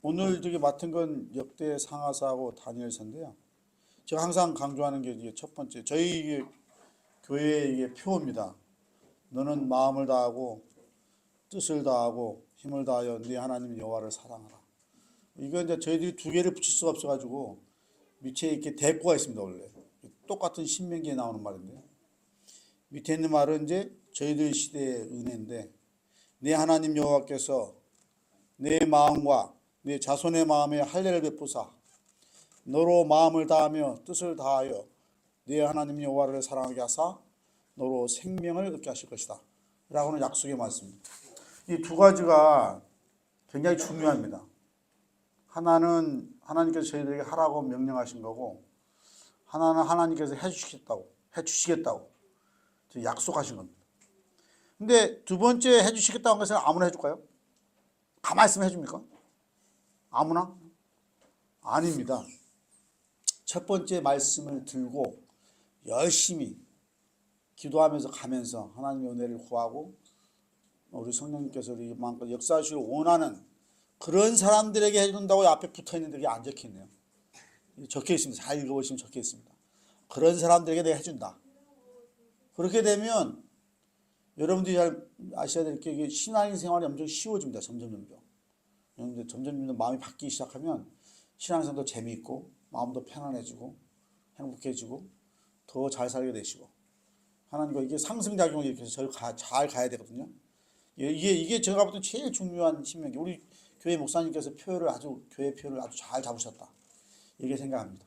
오늘 저기 맡은 건 역대 상하사하고 다니엘서인데요. 제가 항상 강조하는 게 이게 첫 번째, 저희 이게 교회의 이게 표입니다. 너는 마음을 다하고 뜻을 다하고 힘을 다하여 네 하나님 여호와를 사랑하라. 이거 이제 저희들이 두 개를 붙일 수가 없어가지고 밑에 이렇게 대꾸가 있습니다. 원래 똑같은 신명기에 나오는 말인데 밑에 있는 말은 이제 저희들 시대의 은혜인데 네 하나님 여호와께서 내 마음과 내 자손의 마음에 할례를 베푸사 너로 마음을 다하며 뜻을 다하여 네 하나님 여호와를 사랑하게 하사 너로 생명을 얻게 하실 것이다 라고는 약속의 말씀입니다. 이 두 가지가 굉장히 중요합니다. 하나는 하나님께서 저희들에게 하라고 명령하신 거고, 하나는 하나님께서 해주시겠다고 약속하신 겁니다. 근데 두 번째 해주시겠다는 것은 아무나 해줄까요? 가만히 있으면 해줍니까? 아무나? 아닙니다. 첫 번째 말씀을 들고 열심히 기도하면서 가면서 하나님의 은혜를 구하고 우리 성령님께서 우리 마음껏 역사하시길 원하는 그런 사람들에게 해준다고 앞에 붙어있는데 이게 안 적혀있네요. 적혀있습니다. 잘 읽어보시면 적혀있습니다. 그런 사람들에게 내가 해준다. 그렇게 되면 여러분들이 잘 아셔야 될 게 신앙인 생활이 엄청 쉬워집니다. 점점. 점점 마음이 바뀌기 시작하면 신앙생활도 재미있고 마음도 편안해지고 행복해지고 더 잘 살게 되시고 하나님과 이게 상승작용을 일으켜서 잘 가야 되거든요. 이게 제가 볼 때 제일 중요한 신명기. 우리 교회 목사님께서 교회 표를 아주 잘 잡으셨다. 이렇게 생각합니다.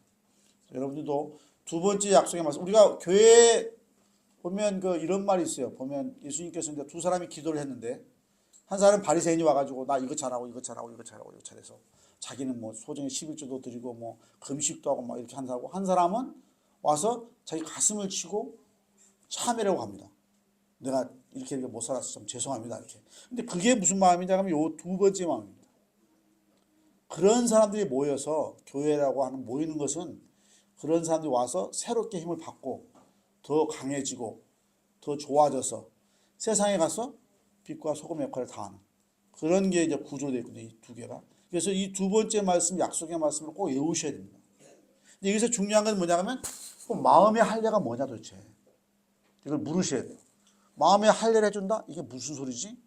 여러분들도 두 번째 약속의 말씀. 우리가 교회에 보면 이런 말이 있어요. 보면 예수님께서 이제 두 사람이 기도를 했는데 한 사람은 바리새인이 와가지고 나 이거 잘하고 잘해서 자기는 뭐 소정의 11조도 드리고 뭐 금식도 하고 막 이렇게 한다고, 한 사람은 와서 자기 가슴을 치고 참회라고 합니다. 내가 이렇게 못 살아서 좀 죄송합니다 이렇게. 근데 그게 무슨 마음이냐 하면 요 두 번째 마음입니다. 그런 사람들이 모여서 교회라고 하는 모이는 것은 그런 사람들이 와서 새롭게 힘을 받고 더 강해지고 더 좋아져서 세상에 가서 빛과 소금 역할을 다하는 그런 게 이제 구조되어 있거든요. 이 두 개가. 그래서 이 두 번째 말씀, 약속의 말씀을 꼭 외우셔야 됩니다. 근데 여기서 중요한 건 뭐냐면 마음의 할례가 뭐냐 도대체. 이걸 물으셔야 돼요. 마음의 할례를 해준다? 이게 무슨 소리지?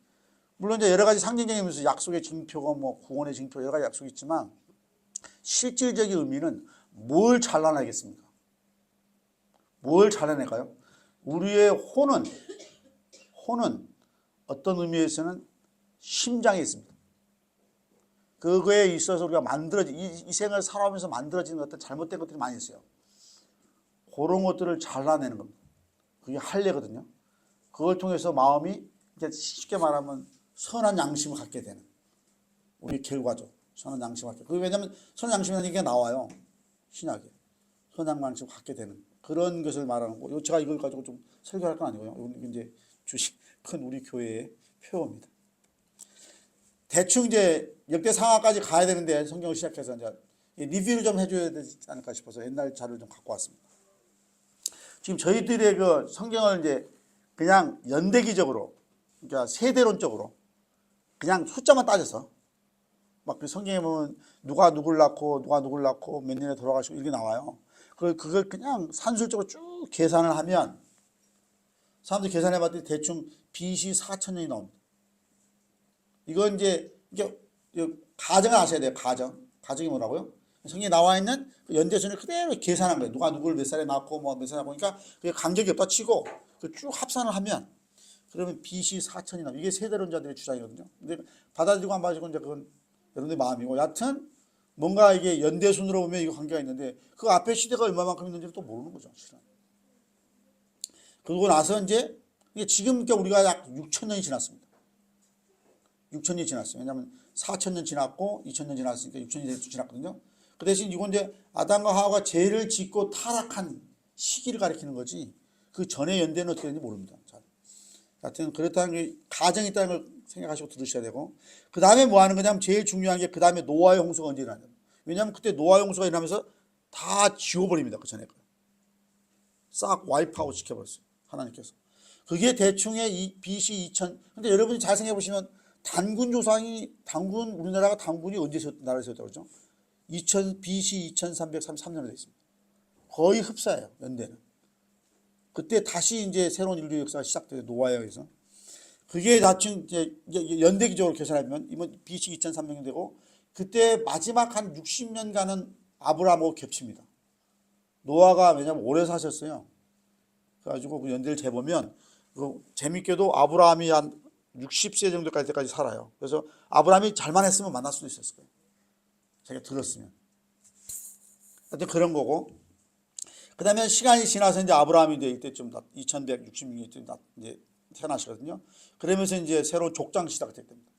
물론 이제 여러 가지 상징적인 의미에서 약속의 징표가 뭐 구원의 징표 여러 가지 약속이 있지만 실질적인 의미는 뭘 잘라내겠습니까? 뭘 잘라낼까요? 우리의 혼은 어떤 의미에서는 심장에 있습니다. 그거에 있어서 우리가 이 생을 살아오면서 만들어지는 어떤 잘못된 것들이 많이 있어요. 그런 것들을 잘라내는 겁니다. 그게 할례거든요. 그걸 통해서 마음이 이제 쉽게 말하면 선한 양심을 갖게 되는 우리 결과죠. 선한 양심을 갖게. 그게 왜냐하면 선한 양심이라는 얘기가 나와요. 신약에. 선한 양심을 갖게 되는 그런 것을 말하는 거고, 제가 이걸 가지고 좀 설교할 건 아니고요. 이제 큰 우리 교회의 표입니다. 대충 이제 역대 상하까지 가야 되는데 성경을 시작해서 이제 리뷰를 좀 해줘야 되지 않을까 싶어서 옛날 자료를 좀 갖고 왔습니다. 지금 저희들의 그 성경을 이제 그냥 연대기적으로, 그러니까 세대론적으로 그냥 숫자만 따져서 막 그 성경에 보면 누가 누굴 낳고 몇 년에 돌아가시고 이렇게 나와요. 그걸 그냥 산술적으로 쭉 계산을 하면 사람들이 계산해 봤더니 대충 BC 4000년이 나옵니다. 이건 이제 가정을 아셔야 돼요. 가정이 뭐라고요? 성경에 나와 있는 그 연대순을 그대로 계산한 거예요. 누가 누구를 몇 살에 낳고 뭐 몇 살에 낳고, 그러니까 그게 간격이 없다 치고 쭉 합산을 하면 그러면 BC 4000이 나옵니다. 이게 세대론자들의 주장이거든요. 근데 받아들이고 안 받아들이고 이제 그건 여러분의 마음이고, 여하튼 뭔가 이게 연대순으로 보면 이거 관계가 있는데 그 앞에 시대가 얼마만큼 있는지를 또 모르는 거죠. 실은. 그러고 나서 이제 지금 우리가 약 6000년이 지났습니다. 6000년이 지났어요. 왜냐하면 4000년 지났고 2000년 지났으니까 6000년이 지났거든요. 그 대신 이건 이제 아담과 하와가 죄를 짓고 타락한 시기를 가리키는 거지 그 전에 연대는 어떻게 되는지 모릅니다. 하여튼 그렇다는 게 가정이 있다는 걸 생각하시고 들으셔야 되고, 그 다음에 뭐 하는 거냐면 제일 중요한 게 그 다음에 노아의 홍수가 언제 일어나냐. 왜냐하면 그때 노아의 홍수가 일어나면서 다 지워버립니다. 그 전에 싹 와이프아웃 시켜버렸어요. 하나님께서. 그게 대충의 BC 2000. 근데 여러분이 잘 생각해 보시면 우리나라가 단군이 언제 나라에 세웠다고 그러죠? BC 2333년에 되어 있습니다. 거의 흡사해요, 연대는. 그때 다시 이제 새로운 인류 역사가 시작돼요, 노아에서. 그게 나중 이제 연대 기적으로 계산하면 이번 BC 2300년 되고, 그때 마지막 한 60년간은 아브라함하고 겹칩니다. 노아가 왜냐면 오래 사셨어요. 그래가지고 그 연대를 재보면 재밌게도 아브라함이 한 60세 정도까지 때까지 살아요. 그래서 아브라함이 잘만 했으면 만날 수도 있었을 거예요. 자기가 들었으면. 하여튼 그런 거고. 그 다음에 시간이 지나서 이제 아브라함이 이제 이때쯤 2166년쯤 이제 태어나시거든요. 그러면서 이제 새로운 족장 시작이 됩니다.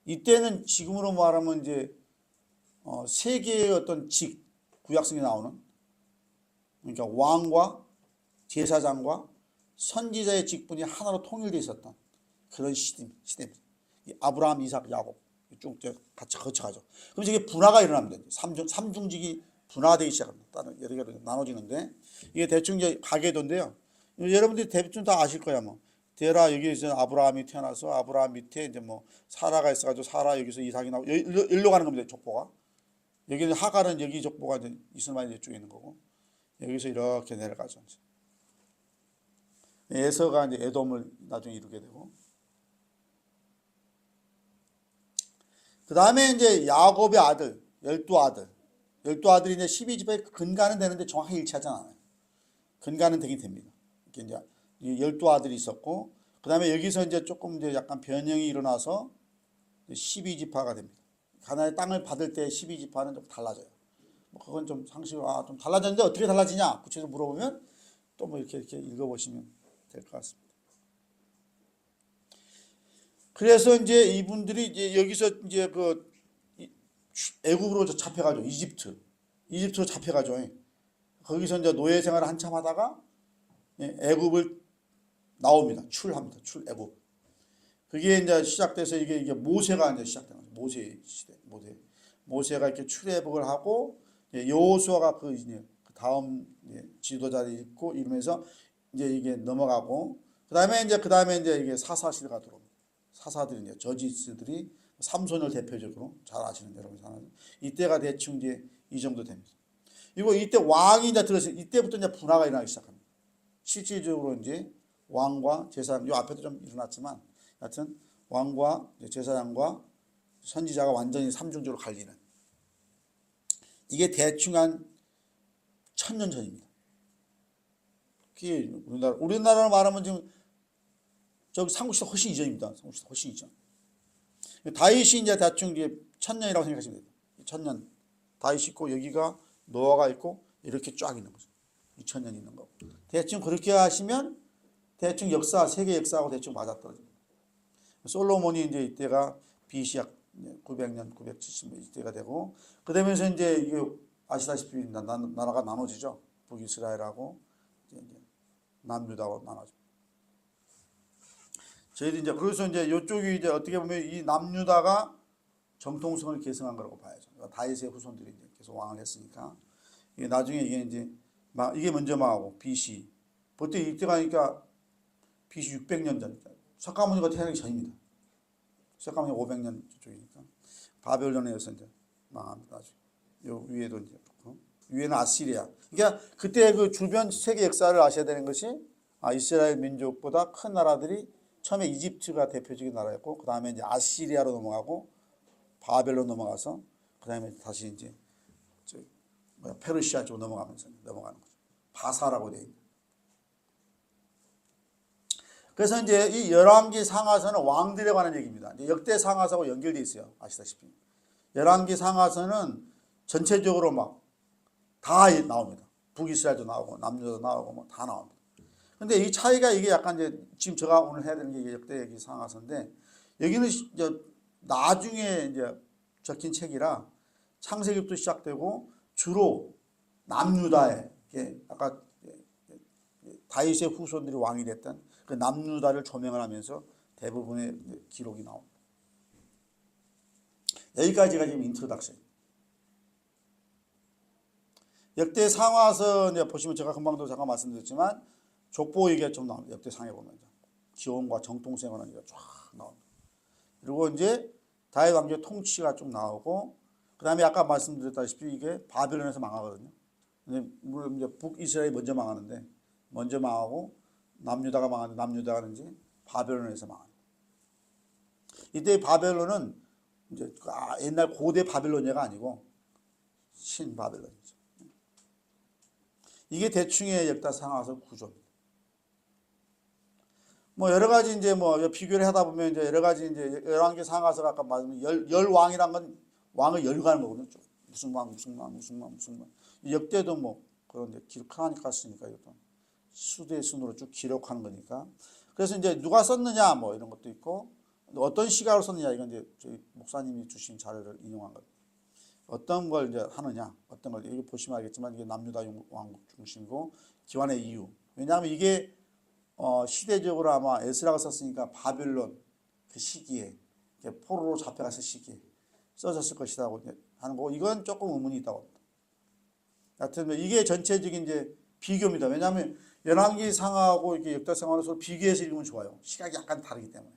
이때는 지금으로 말하면 이제 세 개의 어떤 구약성에 나오는, 그러니까 왕과 제사장과 선지자의 직분이 하나로 통일되어 있었던 그런 시대입니다. 아브라함, 이삭, 야곱 쭉 같이 거쳐가죠. 그럼 이게 분화가 일어납니다. 삼중직이 분화되기 시작합니다. 다른 여러 개로 나눠지는데, 이게 대충 이제 가계도인데요. 여러분들이 대충 다 아실 거야. 뭐 데라, 여기서 아브라함이 태어나서 아브라함 밑에 이제 뭐 사라가 있어가지고 사라, 여기서 이삭이 나오고 일로 가는 겁니다. 족보가. 여기는 하갈은 여기 족보가 이제 이스마엘 이쪽에 있는 거고, 여기서 이렇게 내려가죠. 에서가 이제 에돔을 나중에 이루게 되고, 그 다음에 이제 야곱의 아들, 12아들이 이제 12지파의 근간은 되는데 정확히 일치하지 않아요. 근간은 되긴 됩니다. 이렇게 이제 12아들이 있었고, 그 다음에 여기서 이제 조금 이제 약간 변형이 일어나서 12지파가 됩니다. 가나안의 땅을 받을 때 12지파는 좀 달라져요. 뭐 그건 좀 상식으로, 좀 달라졌는데 어떻게 달라지냐? 구체적으로 물어보면 또 뭐 이렇게 읽어보시면 될 것 같습니다. 그래서 이제 이분들이 이제 여기서 이제 그 애굽으로 잡혀가죠. 이집트로 잡혀가죠. 거기서 이제 노예 생활을 한참 하다가 애굽을 나옵니다. 출합니다. 애굽. 그게 이제 시작돼서 이게 모세가 이제 시작된 거죠. 모세 시대. 모세가 이렇게 출애굽을 하고, 여호수아가 그 다음 지도자를 있고 이러면서 이제 이게 넘어가고, 그다음에 이제 이게 사사 시대가 들어옵니다. 사사들이 이제 저지스들이 삼손을 대표적으로 잘 아시는 여러분, 이때가 대충 이제 이 정도 됩니다. 그리고 이때 왕이 이제 들어서 이때부터 이제 분화가 일어나기 시작합니다. 실질적으로 이제 왕과 제사장, 요 앞에도 좀 일어났지만, 하여튼 왕과 제사장과 선지자가 완전히 삼중적으로 갈리는, 이게 대충 한 1000년 전입니다. 그게 우리나라로 말하면 지금 저기 삼국시대 훨씬 이전입니다. 삼국시대 훨씬 이전. 다윗이 이제 대충 이제 1000년이라고 생각하시면 됩니다. 1000년 다윗이 있고, 여기가 노아가 있고, 이렇게 쫙 있는 거죠. 2000년 있는 거고. 대충 그렇게 하시면 대충 세계 역사하고 대충 맞아떨어집니다. 솔로몬이 이제 이때가 BC 약 900년, 970년 이때가 되고, 그러면서 이제 이게 아시다시피 나라가 나눠지죠. 북이스라엘하고 이제 남유다하고 나눠져. 저희도 이제 그래서 이제 이쪽이 이제 어떻게 보면 이 남유다가 정통성을 계승한 거라고 봐야죠. 다윗의 후손들이 이제 계속 왕을 했으니까, 이게 나중에 이게 먼저 망하고 BC. 보통 이때가 그러니까 BC 600년 전, 석가모니가 태어나기 전입니다. 석가모니 500년 쪽이니까 바벨론에 의해서 이제 망합니다. 나중에. 요 위에도 이제 위에는 아시리아. 그러니까 그때 그 주변 세계 역사를 아셔야 되는 것이, 이스라엘 민족보다 큰 나라들이 처음에 이집트가 대표적인 나라였고, 그 다음에 이제 아시리아로 넘어가고 바벨론 넘어가서 그 다음에 다시 이제 페르시아 쪽으로 넘어가는 거죠. 바사라고 되어 있는. 그래서 이제 이 열왕기 상하서는 왕들에 관한 얘기입니다. 이제 역대 상하서하고 연결되어 있어요. 아시다시피 열왕기 상하서는 전체적으로 막 다 나옵니다. 북이스라엘도 나오고 남유다도 나오고 뭐 다 나옵니다. 근데 이 차이가 이게 약간 이제 지금 제가 오늘 해야 되는 게 역대 얘기 상하서인데, 여기는 이제 나중에 이제 적힌 책이라 창세기부터 시작되고 주로 남유다에, 아까 다윗의 후손들이 왕이 됐던 그 남유다를 조명을 하면서 대부분의 기록이 나옵니다. 여기까지가 지금 인트로덕션. 역대 상하서 보시면 제가 금방도 잠깐 말씀드렸지만 족보 얘기가 좀 나옵니다. 역대 상에 보면 기원과 정통성에 관한 얘기가 쫙 나옵니다. 그리고 이제 다윗 왕조의 통치가 좀 나오고, 그 다음에 아까 말씀드렸다시피 이게 바벨론에서 망하거든요. 근데 물론 이제 북이스라엘이 먼저 망하는데, 먼저 망하고 남유다가 망하는데, 남유다가 이제 바벨론에서 망합니다. 이때 바벨론은 이제 옛날 고대 바벨로니아가 아니고 신바벨론이죠. 이게 대충의 역사 상하서 구조입니다. 뭐 여러 가지 이제 뭐 비교를 하다 보면 이제 여러 가지 이제 열왕기 상하서가 아까 말씀 열 왕이란 건 왕을 열가는 거거든요. 무슨 왕, 무슨 왕, 무슨 왕, 무슨 왕. 역대도 뭐 그런데 기록하니까 쓰니까 이것도 수대 순으로 쭉 기록하는 거니까. 그래서 이제 누가 썼느냐 뭐 이런 것도 있고, 어떤 시각으로 썼느냐 이건 이제 저희 목사님이 주신 자료를 인용한 거예요. 어떤 걸 이제 하느냐, 어떤 걸 이거 보시면 알겠지만 이게 남유다 왕국 중심이고 기환의 이유. 왜냐하면 이게 시대적으로 아마 에스라가 썼으니까 바벨론 그 시기에 포로로 잡혀갔을 시기에 써졌을 것이라고 하는 거고, 이건 조금 의문이 있다고 합니다. 하여튼 이게 전체적인 이제 비교입니다. 왜냐하면 열왕기 상하고 이렇게 역대 상하로 서로 비교해서 읽으면 좋아요. 시각이 약간 다르기 때문에.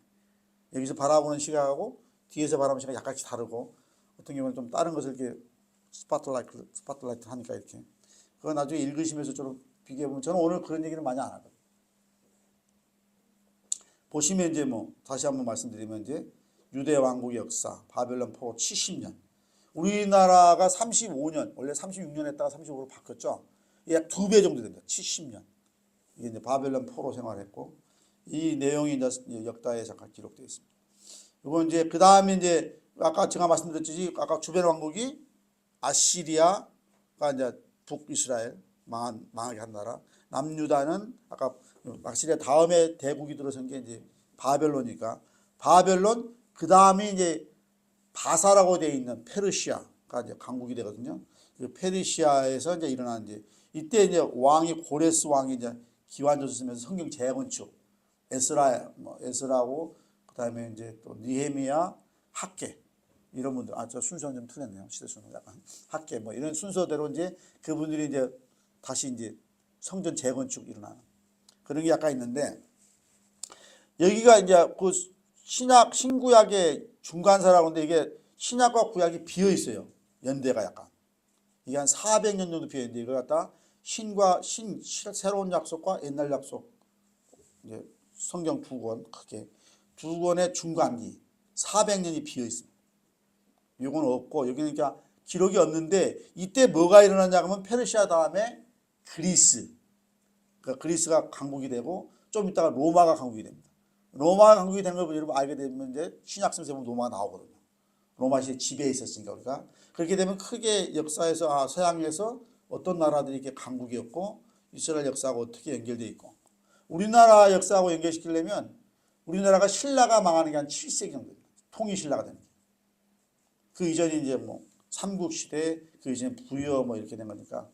여기서 바라보는 시각하고 뒤에서 바라보는 시각이 약간씩 다르고, 어떤 경우는 좀 다른 것을 이렇게 스팟라이트 하니까 이렇게. 그거 나중에 읽으시면서 좀 비교해보면, 저는 오늘 그런 얘기는 많이 안 하거든요. 보시면 이제 뭐 다시 한번 말씀드리면 이제 유대 왕국의 역사, 바벨론 포로 70년. 우리나라가 35년, 원래 36년 했다가 35로 바뀌었죠. 약 2배 정도 됩니다. 70년. 이게 이제 바벨론 포로 생활했고, 이 내용이 이제 역사에 잠깐 기록되어 있습니다. 그리고 이제 그 다음에 이제 아까 제가 말씀드렸듯이 아까 주변 왕국이 아시리아가 이제 북이스라엘 망하게 한 나라, 남유다는 아까 아시리아 다음에 대국이 들어선 게 이제 바벨론이니까 바벨론, 그 다음에 이제 바사라고 되어 있는 페르시아가 이제 강국이 되거든요. 그 페르시아에서 이제 일어난 이때 이제 왕이 고레스 왕이 이제 기환조서 쓰면서 성경 재건축, 에스라고 그 다음에 이제 또 니헤미야, 학개 이런 분들, 저 순서는 좀 틀렸네요. 시대 순서 약간 학개 뭐 이런 순서대로 이제 그분들이 이제 다시 이제 성전 재건축 일어나는 그런 게 약간 있는데, 여기가 이제 그 신구약의 중간사라고 하는데 이게 신약과 구약이 비어 있어요. 연대가 약간. 이게 한 400년 정도 비어 있는데 이걸 갖다 새로운 약속과 옛날 약속, 이제 성경 두 권, 크게 두 권의 중간기 400년이 비어 있습니다. 이건 없고, 여기는 그러니까 기록이 없는데, 이때 뭐가 일어났냐 하면 페르시아 다음에 그리스, 그러니까 그리스가 강국이 되고 좀 있다가 로마가 강국이 됩니다. 로마가 강국이 되는 걸 여러분 알게 되면 이제 신약성서에 보면 로마가 나오거든요. 로마 시대 지배에 있었으니까 우리가. 그렇게 되면 크게 역사에서 서양에서 어떤 나라들이 이렇게 강국이었고 이스라엘 역사하고 어떻게 연결되어 있고, 우리나라 역사하고 연결시키려면 우리나라가 신라가 망하는 게 한 7세기 정도입니다. 통일신라가 되는 게. 그 이전이 이제 뭐 삼국시대, 그 이전에 부여 뭐 이렇게 된 거니까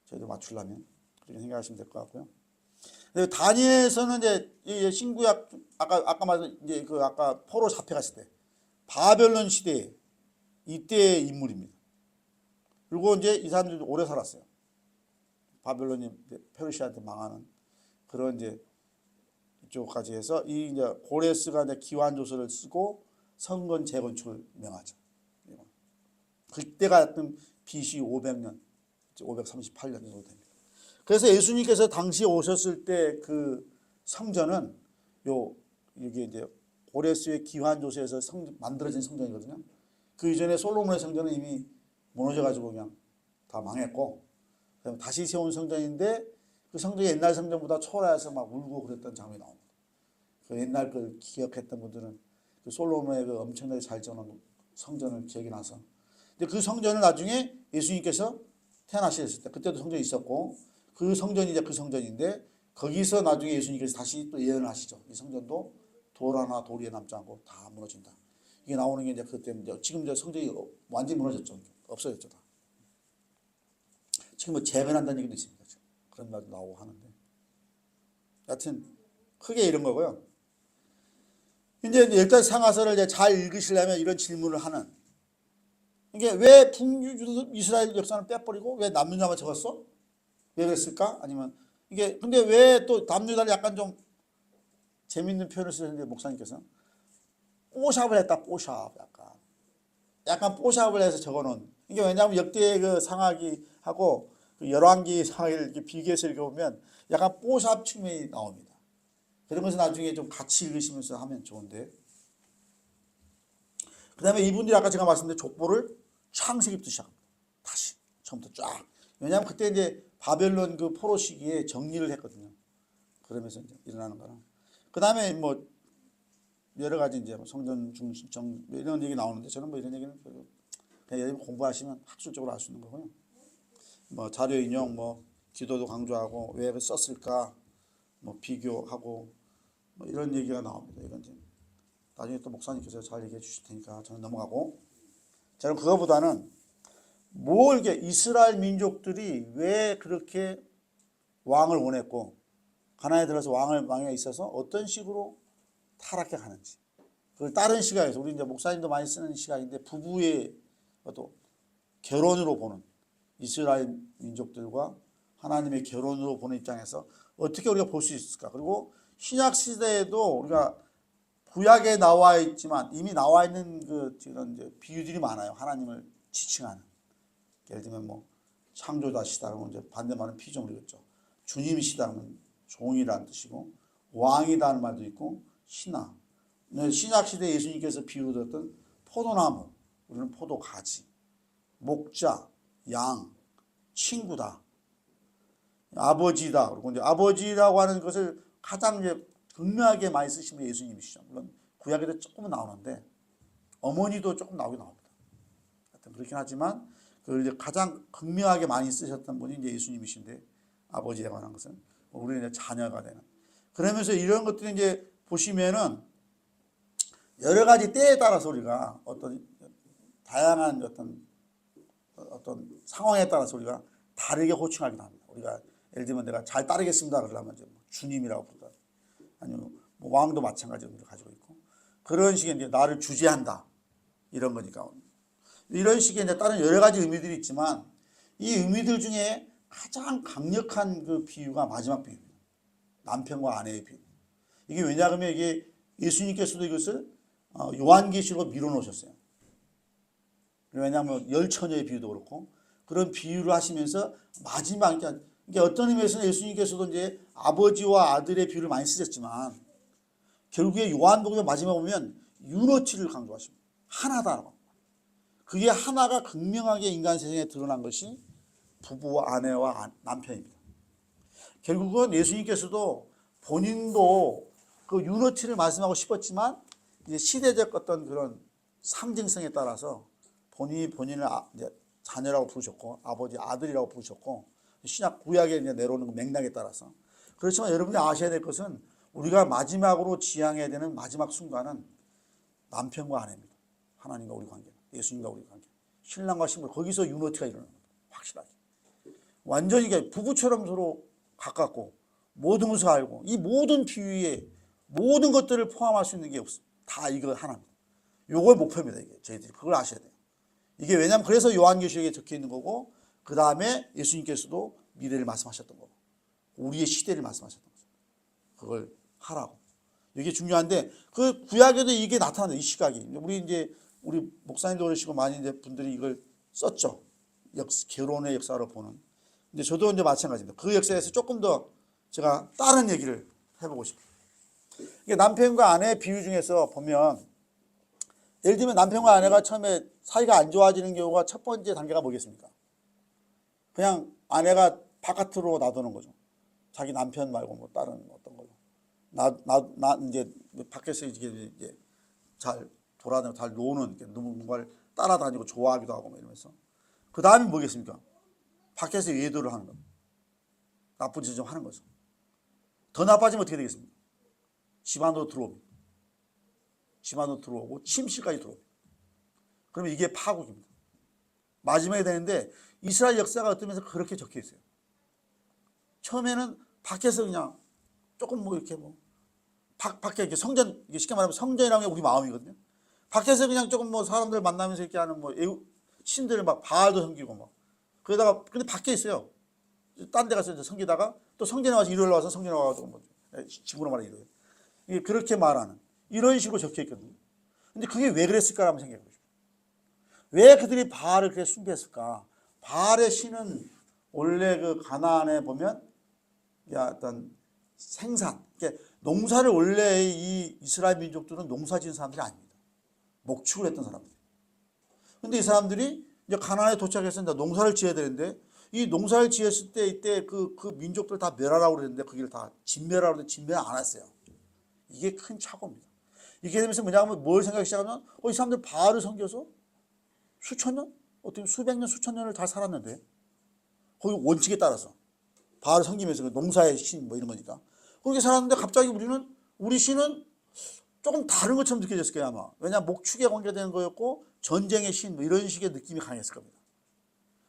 저희도 맞추려면 그렇게 생각하시면 될 것 같고요. 다니엘에서는 이제 신구약 아까 말한 이제 그 아까 포로 잡혀갔을 때 바벨론 시대 이때의 인물입니다. 그리고 이제 이 사람들도 오래 살았어요. 바벨론이 페르시아한테 망하는 그런 이제 이쪽까지 해서 이 이제 고레스가 이제 기환조서를 쓰고 성전 재건축을 명하죠. 그때가 어떤 BC 500년, 538년 정도 됩니다. 그래서 예수님께서 당시 오셨을 때 그 성전은 이게 이제 고레스의 기환조서에서 만들어진 성전이거든요. 그 이전에 솔로몬의 성전은 이미 무너져가지고 그냥 다 망했고, 다시 세운 성전인데 그 성전이 옛날 성전보다 초라해서 막 울고 그랬던 장면이 나옵니다. 그 옛날 걸 기억했던 분들은 그 솔로몬의 그 엄청나게 잘 지어놓은 성전을 기억이 나서, 근데 그 성전을 나중에 예수님께서 태어나셨을 때 그때도 성전이 있었고, 그 성전이 이제 그 성전인데 거기서 나중에 예수님께서 다시 또 예언을 하시죠. 이 성전도 돌 하나 돌 위에 남지 않고 다 무너진다. 이게 나오는 게 이제 그때 지금 이제 성전이 완전히 무너졌죠. 없어졌죠. 다. 지금 뭐 재건한다는 얘기도 있습니다. 그런 말도 나오고 하는데. 하여튼 크게 이런 거고요. 이제 일단 상하서를 이제 잘 읽으시려면 이런 질문을 하는. 이게 왜 북이스라엘 역사는 빼버리고 왜 남유다만 적었어? 왜 그랬을까? 아니면 이게 근데 왜 또 남유다를 약간 좀 재밌는 표현을 쓰셨는데 목사님께서 뽀샵을 했다. 뽀샵 약간 뽀샵을 해서 적어놓은. 이게 왜냐하면 역대 그 상하기하고 그 열왕기 상하기를 이렇게 비교해서 읽어보면 약간 뽀샵 측면이 나옵니다. 그런 것은 나중에 좀 같이 읽으시면서 하면 좋은데. 그 다음에 이분들이 아까 제가 말씀드린 족보를 창세기부터 시작합니다. 다시 처음부터 쫙. 왜냐하면 그때 이제 바벨론 그 포로 시기에 정리를 했거든요. 그러면서 이제 일어나는 거랑. 그 다음에 뭐 여러 가지 이제 성전 중정 이런 얘기 나오는데 저는 뭐 이런 얘기는 그냥 여러분 공부하시면 학술적으로 알 수 있는 거고요. 뭐 자료 인용, 뭐 기도도 강조하고 왜 썼을까, 뭐 비교하고 뭐 이런 얘기가 나옵니다. 이건 이제 나중에 또 목사님께서 잘 얘기해 주실 테니까 저는 넘어가고. 저는 그거보다는 뭘 이게 이스라엘 민족들이 왜 그렇게 왕을 원했고 가나안에 들어서 왕에 있어서 어떤 식으로 타락해 가는지. 그걸 다른 시각에서 우리 이제 목사님도 많이 쓰는 시각인데 부부의 또 결혼으로 보는 이스라엘 민족들과 하나님의 결혼으로 보는 입장에서 어떻게 우리가 볼 수 있을까? 그리고 신약 시대에도 우리가 구약에 나와 있지만 이미 나와 있는 그 이런 이제 비유들이 많아요. 하나님을 지칭하는. 예를 들면 뭐 창조자시다 그러면 이제 반대말은 피조물이겠죠. 주님이시다 그러면 종이라는 뜻이고 왕이라는 말도 있고 신하. 신약 시대 예수님께서 비유로 들었던 포도나무, 우리는 포도가지, 목자, 양, 친구다, 아버지다. 그리고 이제 아버지라고 하는 것을 가장 이제 극명하게 많이 쓰신 분이 예수님이시죠. 물론 구약에도 조금은 나오는데 어머니도 조금 나오긴 나옵니다. 하여튼 그렇긴 하지만 그걸 이제 가장 극명하게 많이 쓰셨던 분이 이제 예수님이신데 아버지에 관한 것은 우리는 이제 자녀가 되는. 그러면서 이런 것들이 이제 보시면은 여러 가지 때에 따라서 우리가 어떤 다양한 어떤 상황에 따라서 우리가 다르게 호칭하기도 합니다. 우리가 예를 들면 내가 잘 따르겠습니다 그러려면 이제 뭐 주님이라고 부르다. 아니면 뭐 왕도 마찬가지로 가지고 있고 그런 식의 이제 나를 주재한다 이런 거니까 이런 식의 이제 다른 여러 가지 의미들이 있지만 이 의미들 중에 가장 강력한 그 비유가 마지막 비유입니다. 남편과 아내의 비유. 이게 왜냐하면 이게 예수님께서도 이것을 요한계시록으로 밀어놓으셨어요. 왜냐하면 열처녀의 비유도 그렇고 그런 비유를 하시면서 마지막 그러니까 어떤 의미에서는 예수님께서도 이제 아버지와 아들의 비유를 많이 쓰셨지만 결국에 요한복음 마지막에 보면 유너티를 강조하십니다. 하나다라고. 그게 하나가 극명하게 인간 세상에 드러난 것이 부부와 아내와 남편입니다. 결국은 예수님께서도 본인도 그 유너티를 말씀하고 싶었지만 이제 시대적 어떤 그런 상징성에 따라서 본인을 이제 자녀라고 부르셨고 아버지 아들이라고 부르셨고 신약 구약에 이제 내려오는 맥락에 따라서 그렇지만 여러분이 아셔야 될 것은 우리가 마지막으로 지향해야 되는 마지막 순간은 남편과 아내입니다. 하나님과 우리 관계, 예수님과 우리 관계, 신랑과 신부 거기서 유너티가 일어나는 겁니다. 확실하게 완전히 부부처럼 서로 가깝고 모든 것을 알고 이 모든 비유에 모든 것들을 포함할 수 있는 게 없습니다. 다 이거 하나입니다. 요걸 목표입니다. 이게 저희들이 그걸 아셔야 돼요. 이게 왜냐하면 그래서 요한계시록에 적혀 있는 거고 그 다음에 예수님께서도 미래를 말씀하셨던 거고 우리의 시대를 말씀하셨던 거죠. 그걸 하라고. 이게 중요한데 그 구약에도 이게 나타나요. 이 시각이. 우리 목사님도 그러시고 많이 이제 분들이 이걸 썼죠. 결혼의 역사로 보는. 근데 저도 이제 마찬가지입니다. 그 역사에서 조금 더 제가 다른 얘기를 해보고 싶어요. 이게 남편과 아내의 비유 중에서 보면 예를 들면 남편과 아내가 처음에 사이가 안 좋아지는 경우가 첫 번째 단계가 뭐겠습니까? 그냥 아내가 바깥으로 놔두는 거죠. 자기 남편 말고 뭐 다른 어떤 걸로. 나 이제 밖에서 이제 잘 돌아다니고 잘 노는 누군가를 따라다니고 좋아하기도 하고 뭐 이러면서. 그 다음에 뭐겠습니까? 밖에서 외도를 하는 겁니다. 나쁜 짓 좀 하는 거죠. 더 나빠지면 어떻게 되겠습니까? 집안으로 들어옵니다. 집안으로 들어오고 침실까지 들어옵니다. 그러면 이게 파국입니다. 마지막에 되는데 이스라엘 역사가 어떤 면에서 그렇게 적혀 있어요. 처음에는 밖에서 그냥 조금 뭐 이렇게 뭐 밖에 이렇게 성전, 쉽게 말하면 성전이라는 게 우리 마음이거든요. 밖에서 그냥 조금 뭐 사람들 만나면서 이렇게 하는 뭐 신들을 막 바알도 섬기고 막 그러다가 근데 밖에 있어요. 딴 데 가서 이제 섬기다가 또 성전에 와서 일요일 와서 성전에 와가지고 뭐 집으로 말하는 일요일. 이게 그렇게 말하는 이런 식으로 적혀 있거든요. 근데 그게 왜 그랬을까 한번 생각해 보십시오. 왜 그들이 바알을 그렇게 숭배했을까? 바알의 신은 원래 그 가나안에 보면 어떤 생산, 그러니까 농사를 원래 이 이스라엘 민족들은 농사 지은 사람들이 아닙니다. 목축을 했던 사람들. 근데 이 사람들이 이제 가나안에 도착해서 이제 농사를 지어야 되는데 이 농사를 지었을 때 이때 그 민족들 다 멸하라고 그랬는데 거기를 다 진멸하라고 그랬는데 진멸 안 했어요. 이게 큰 착오입니다. 이게 되면서 뭐냐면 뭘 생각하기 시작하면 이 사람들 바알을 섬겨서 수천 년? 어떻게 수백 년, 수천 년을 다 살았는데 거기 원칙에 따라서 바알을 섬기면서 그 농사의 신 뭐 이런 거니까 그렇게 살았는데 갑자기 우리 신은 조금 다른 것처럼 느껴졌을 거예요 아마. 왜냐하면 목축에 관계되는 거였고 전쟁의 신 뭐 이런 식의 느낌이 강했을 겁니다.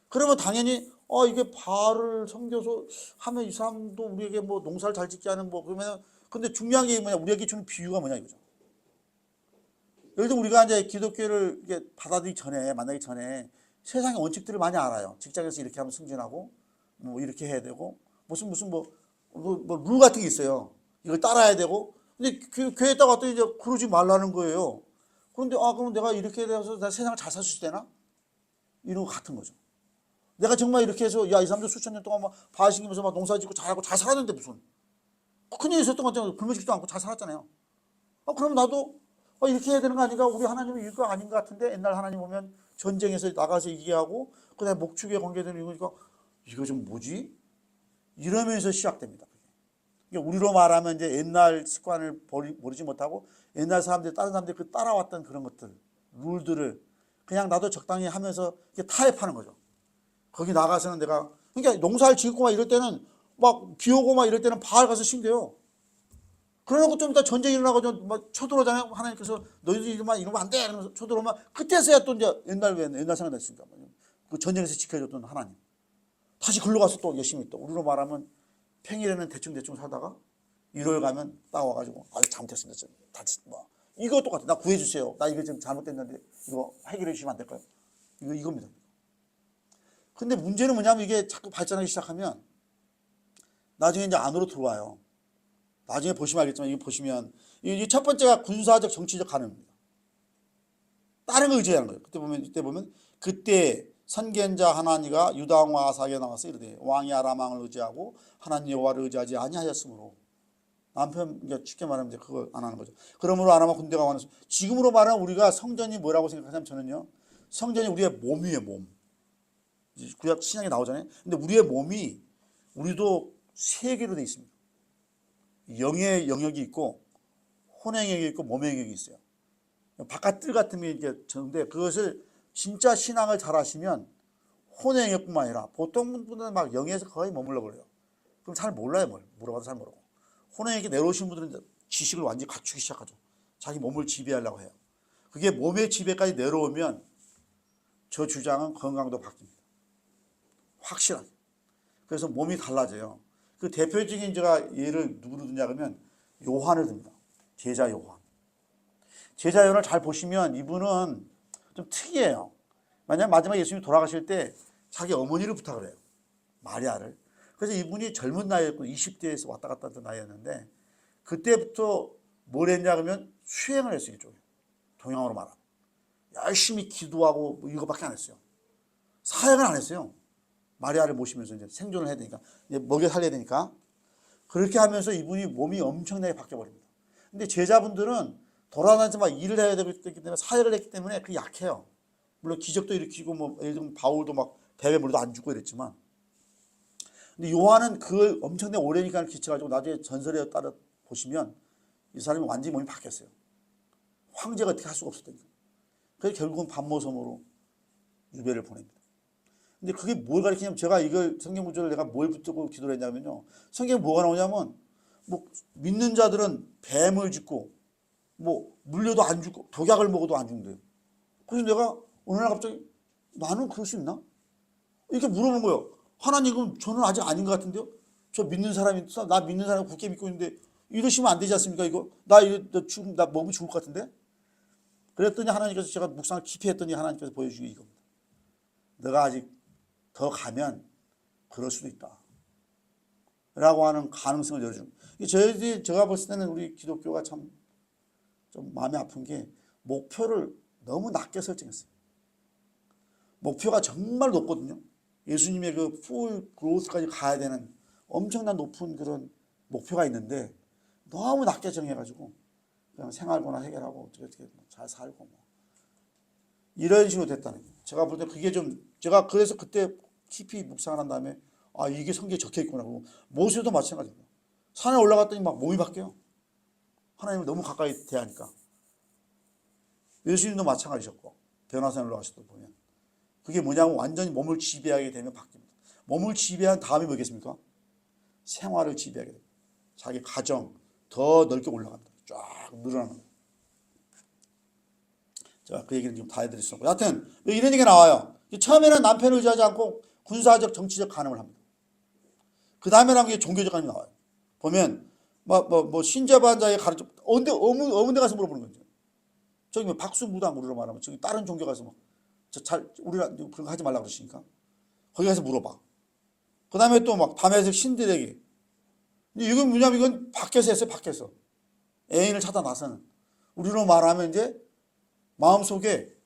그러면 당연히 이게 바알을 섬겨서 하면 이 사람도 우리에게 뭐 농사를 잘 짓게 하는 뭐 그러면 근데 중요한 게 뭐냐 우리에게 주는 비유가 뭐냐 이거죠. 예를 들어 우리가 이제 기독교를 이게 받아들이기 전에 만나기 전에 세상의 원칙들을 많이 알아요. 직장에서 이렇게 하면 승진하고 뭐 이렇게 해야 되고 무슨 룰 같은 게 있어요. 이걸 따라야 되고 근데 교회에 딱 왔더니 이제 그러지 말라는 거예요. 그런데 그럼 내가 이렇게 돼서 나 세상을 잘 살 수 있대나? 이런 거 같은 거죠. 내가 정말 이렇게 해서 이 사람들 수천 년 동안 막 바알 신기면서 막 농사 짓고 잘하고 잘 살았는데 무슨 큰일 있었던 것 같아요. 굶어 죽지도 않고 잘 살았잖아요. 그럼 나도 이렇게 해야 되는 거 아닌가? 우리 하나님은 이거 아닌 것 같은데 옛날 하나님 보면 전쟁에서 나가서 이기하고 그다음에 목축에 관계되는 이거니까 이거 좀 뭐지? 이러면서 시작됩니다. 그러니까 우리로 말하면 이제 옛날 습관을 버리지 못하고 옛날 사람들 다른 사람들이 그 따라왔던 그런 것들 룰들을 그냥 나도 적당히 하면서 타협하는 거죠. 거기 나가서는 내가 그러니까 농사를 짓고 막 이럴 때는 막 비 오고 막 이럴 때는 바알 가서 쉰대요. 그러고 좀 이따 전쟁이 일어나고 막 쳐들어오잖아요. 하나님께서 너희들 이러면 안 돼. 이러면서 쳐들어오면 그때서야 또 이제 옛날 생각 났으니까 그 전쟁에서 지켜줬던 하나님. 다시 글로 가서 또 열심히 또 우리로 말하면 평일에는 대충 살다가 일요일 가면 딱 와가지고 잘못했습니다. 이거 똑같아. 나 구해주세요. 나 이거 지금 잘못됐는데 이거 해결해 주시면 안 될까요? 이겁니다. 근데 문제는 뭐냐면 이게 자꾸 발전하기 시작하면 나중에 이제 안으로 들어와요. 나중에 보시면 알겠지만 이거 보시면 이 첫 번째가 군사적 정치적 가능입니다. 다른 걸 의지하는 거예요. 이때 보면 그때 선견자 하나니가 유다 왕 아사에게 나와서 이르되 왕이 아람 왕을 의지하고 하나님 여호와를 의지하지 아니하였으므로 남편 쉽게 말하면 이제 그걸 안 하는 거죠. 그러므로 아람과 군대가 와서 지금으로 말하면 우리가 성전이 뭐라고 생각하냐면 저는요 성전이 우리의 몸이에요 몸. 구약 신약에 나오잖아요. 근데 우리의 몸이 우리도 세 개로 돼 있습니다. 영의 영역이 있고 혼의 영역이 있고 몸의 영역이 있어요. 바깥 뜰 같은 게 이제 저는데 그것을 진짜 신앙을 잘 하시면 혼의 영역뿐만 아니라 보통 분들은 막 영에서 거의 머물러 버려요. 그럼 잘 몰라요 뭘 물어봐도 잘 모르고 혼의 영역에 내려오신 분들은 지식을 완전히 갖추기 시작하죠. 자기 몸을 지배하려고 해요. 그게 몸의 지배까지 내려오면 저 주장은 건강도 바뀝니다. 확실하게. 그래서 몸이 달라져요. 그 대표적인 제가 예를 누구를 드냐 그러면 요한을 듭니다. 제자 요한. 제자 요한을 잘 보시면 이분은 좀 특이해요. 만약 마지막에 예수님이 돌아가실 때 자기 어머니를 부탁을 해요. 마리아를. 그래서 이분이 젊은 나이였고 20대에서 왔다 갔다 하던 나이였는데 그때부터 뭘 했냐 그러면 수행을 했어요. 이쪽에. 동양으로 말하면. 열심히 기도하고 뭐 이거밖에 안 했어요. 사역을 안 했어요. 마리아를 모시면서 이제 생존을 해야 되니까, 이제 먹여 살려야 되니까. 그렇게 하면서 이분이 몸이 엄청나게 바뀌어버립니다. 근데 제자분들은 돌아다니면서 막 일을 해야 되기 때문에 사역을 했기 때문에 그게 약해요. 물론 기적도 일으키고 뭐 예를 들면 바울도 막 배에 물도 안 죽고 이랬지만. 근데 요한은 그걸 엄청나게 오래니까 기쳐가지고 나중에 전설에 따라 보시면 이 사람이 완전히 몸이 바뀌었어요. 황제가 어떻게 할 수가 없었다니까. 그래서 결국은 밤모섬으로 유배를 보냅니다. 근데 그게 뭘 가르치냐면 제가 이걸 성경 구절을 내가 뭘 붙들고 기도를 했냐면요. 성경에 뭐가 나오냐면 뭐 믿는 자들은 뱀을 짓고 뭐 물려도 안 죽고 독약을 먹어도 안 죽는데요. 그래서 내가 어느 날 갑자기 나는 그럴 수 있나? 이렇게 물어본 거예요. 하나님은 저는 아직 아닌 것 같은데요. 저 믿는 사람이 있어. 나 믿는 사람 굳게 믿고 있는데 이러시면 안 되지 않습니까? 이거 나 먹으면 죽을 것 같은데. 그랬더니 하나님께서 제가 묵상을 깊이 했더니 하나님께서 보여주신 게 이겁니다. 너가 아직 더 가면 그럴 수도 있다. 라고 하는 가능성을 열어주는. 제가 봤을 때는 우리 기독교가 참 좀 마음이 아픈 게 목표를 너무 낮게 설정했어요. 목표가 정말 높거든요. 예수님의 그 풀 그로스까지 가야 되는 엄청난 높은 그런 목표가 있는데 너무 낮게 정해가지고 그냥 생활고나 해결하고 어떻게 잘 살고 뭐 이런 식으로 됐다는 거예요. 제가 볼 때 그게 좀 제가 그래서 그때 깊이 묵상을 한 다음에 아 이게 성경에 적혀 있구나. 그리고 모세도 마찬가지입니다. 산에 올라갔더니 막 몸이 바뀌어요. 하나님을 너무 가까이 대하니까. 예수님도 마찬가지셨고 변화산에 올라가셨다 보면 그게 뭐냐면 완전히 몸을 지배하게 되면 바뀝니다. 몸을 지배한 다음에 뭐겠습니까? 생활을 지배하게 됩니다. 자기 가정 더 넓게 올라갑니다. 쫙 늘어나는 거예요. 제가 그 얘기는 지금 다 해드릴 수 없고 하여튼 이런 얘기가 나와요. 처음에는 남편을 의지하지 않고 군사적 정치적 간음을 합니다. 그 다음에 나온 게 종교적 간음이 나와요. 보면 신재반자의 가르쳐 어느 데 가서 물어보는 거죠. 저기 뭐 박수무당으로 말하면 저기 다른 종교 가서 뭐 우리가 그런 거 하지 말라 그러시니까 거기 가서 물어봐. 그 다음에 또 막 밤에서 신들에게 이건 뭐냐면 이건 밖에서 했어요. 밖에서 애인을 찾아 나서는 우리로 말하면 이제 마음속에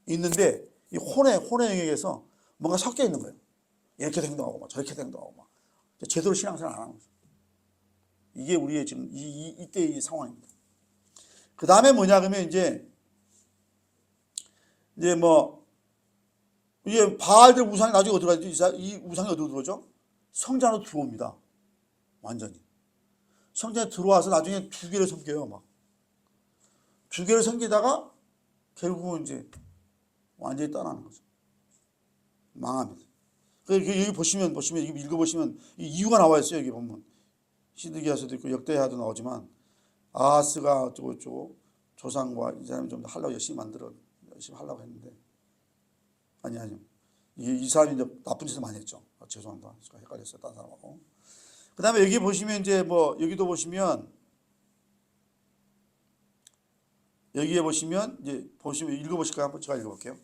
있는데 이 혼의 영역에서 뭔가 섞여 있는 거예요. 이렇게 행동하고 막 저렇게 행동하고 막 제대로 신앙생활 안 하는 거죠. 이게 우리의 지금 이때의 상황입니다. 그 다음에 뭐냐 그러면 이제 이제 바알들 우상이 나중에 어디로 가죠? 이 우상이 어디로 들어오죠? 성전 안으로 들어옵니다. 완전히. 성전에 들어와서 나중에 두 개를 섬겨요. 막. 두 개를 섬기다가 결국은 이제 완전히 떠나는 거죠. 망합니다. 여기 보시면 읽어보시면 이유가 나와 있어요. 여기 보면 시드기야서도 있고 역대하도 나오지만 아하스가 어쩌고 조상과 이 사람이 좀 하려고 열심히 하려고 했는데 아니요. 이 사람이 이제 나쁜 짓을 많이 했죠. 죄송합니다. 헷갈렸어요. 다른 사람하고. 그 다음에 여기 보시면 이제 여기도 보시면 여기에 보시면 읽어보실까요? 한번 제가 읽어볼게요.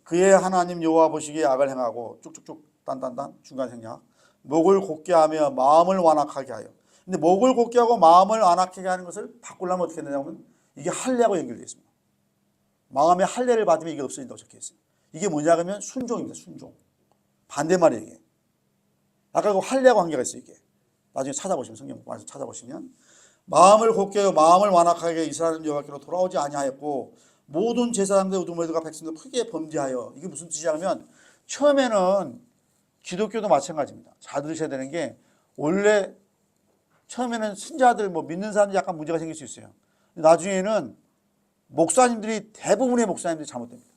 그의 하나님 여호와 보시기에 악을 행하고 쭉쭉쭉 단단단 중간 생략 목을 곧게 하며 마음을 완악하게 하여. 근데 목을 곧게 하고 마음을 완악하게 하는 것을 바꾸려면 어떻게 되냐면 이게 할례하고 연결되어 있습니다. 마음의 할례를 받으면 이게 없어진다고 적혀 있어요. 이게 뭐냐 그러면 순종입니다. 순종. 반대말이에요. 이게. 아까 그 할례하고 관계가 있어요. 이게. 나중에 찾아보시면 성경 말씀 찾아보시면 마음을 곧게 하여 마음을 완악하게 이스라엘 여호와께로 돌아오지 아니하였고 모든 제사장들 우두머리들과 백성들 크게 범죄하여. 이게 무슨 뜻이냐면 처음에는 기독교도 마찬가지입니다. 잘 들으셔야 되는 게 원래 처음에는 신자들 믿는 사람들이 약간 문제가 생길 수 있어요. 나중에는 목사님들이 대부분의 목사님들이 잘못됩니다.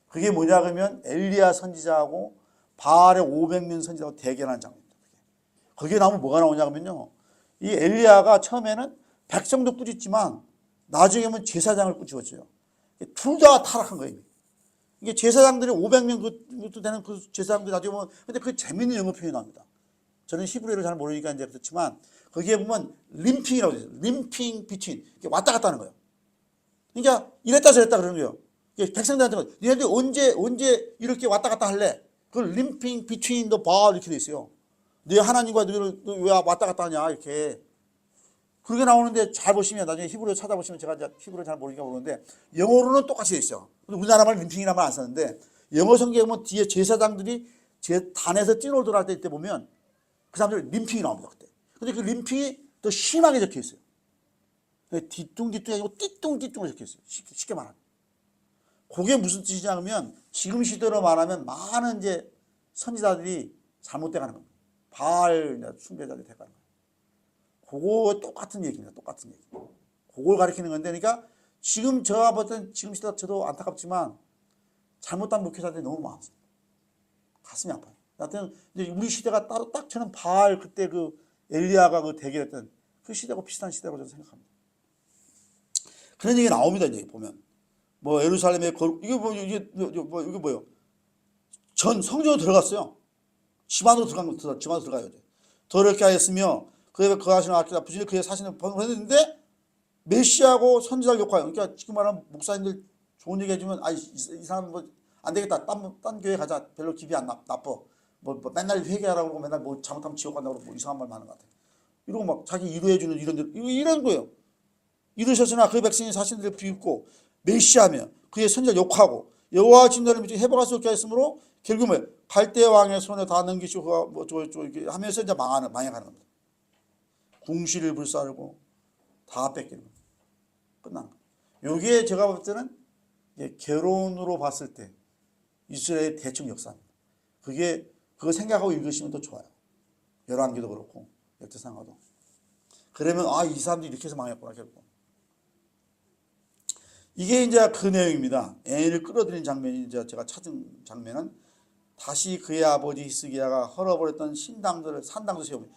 그게 뭐냐 그러면 엘리야 선지자하고 바알의 500명 선지자하고 대결하는 장면입니다. 거기에 나오면 뭐가 나오냐 그러면요. 이 엘리야가 처음에는 백성도 꾸짖지만 나중에 보면 제사장을 꾸짖었어요. 둘 다 타락한 거예요. 이게 제사장들이 500명 그것도 되는 그 제사장들이 나중에 보면 근데 그 재밌는 영어 표현이 나옵니다. 저는 히브리어를 잘 모르니까 이제 그렇지만 거기에 보면 림핑이라고 해요. 림핑 비트윈. 왔다 갔다 하는 거예요. 그러니까 이랬다 저랬다 그러는 거예요. 백성들한테 니네들 언제 이렇게 왔다 갔다 할래? 그걸 림핑 비트윈 더 바 이렇게 돼 있어요. 네 하나님과 너희를 왜 왔다 갔다 하냐 이렇게. 그렇게 나오는데 잘 보시면 나중에 히브리어 찾아보시면 제가 이제 히브리어 잘 모르니까 모르는데 영어로는 똑같이 돼 있어요. 우리나라 말 림핑이라는 말 안 쓰는데 영어 성경에 보면 뒤에 제사장들이 단에서 뛰놀들 할 때 보면 그 사람들 림핑이 나옵니다. 그때. 근데 그 림핑이 더 심하게 적혀 있어요. 뒤뚱뒤뚱이 아니고 띠뚱띠뚱으로 적혀 있어요. 쉽게 말하면. 그게 무슨 뜻이냐 하면 지금 시대로 말하면 많은 이제 선지자들이 잘못돼 가는 겁니다. 바알 숭배자들이 돼가는 거예요. 그거 똑같은 얘기입니다. 똑같은 얘기. 그걸 가리키는 건데, 그러니까 지금 제가 볼 땐 지금 시대 저도 안타깝지만 잘못된 목회자들이 너무 많습니다. 가슴이 아파요. 하여튼 우리 시대가 따로 딱 저는 바알 그때 그 엘리야가 그 대결했던 그 시대하고 비슷한 시대라고 저는 생각합니다. 그런 얘기 나옵니다. 이제 보면 예루살렘에 이게 뭐예요? 전 성전으로 들어갔어요. 집 안으로 들어가야 돼. 더럽게 하였으며 그의 거하시는 아끼다 부지런히 그의 사신을 보냈는데 메시아고 선지자를 욕하여. 그러니까 지금 말하면 목사님들 좋은 얘기 해주면 이 사람 안 되겠다. 딴 교회 가자. 별로 기분이 안 나빠. 맨날 회개하라고 그러고 맨날 잘못하면 지옥 간다고 그러고 이상한 말 많은 것 같아. 이러고 막 자기 위로해주는 이런 거예요. 이루셨으나 그 백성이 사신들을 비웃고 메시하며 그의 선지자 욕하고 여호와 진노를 미치 해방할 수 없게 했으므로 결국은 갈대 왕의 손에 다 넘기시고 그가 뭐 이렇게 하면서 이제 망해가는 겁니다. 궁시를 불사르고 다 뺏기는 겁니다. 끝난 거예요. 요게 제가 볼 때는 개론으로 봤을 때 이스라엘 대충 역사입니다. 그거 생각하고 읽으시면 더 좋아요. 열왕기도 그렇고 역대상가도. 그러면 이 사람들이 이렇게 해서 망했구나 결국. 이게 이제 그 내용입니다. 애인을 끌어들인 장면이 이제 제가 찾은 장면은 다시 그의 아버지 히스기야가 헐어버렸던 산당도 세웁니다.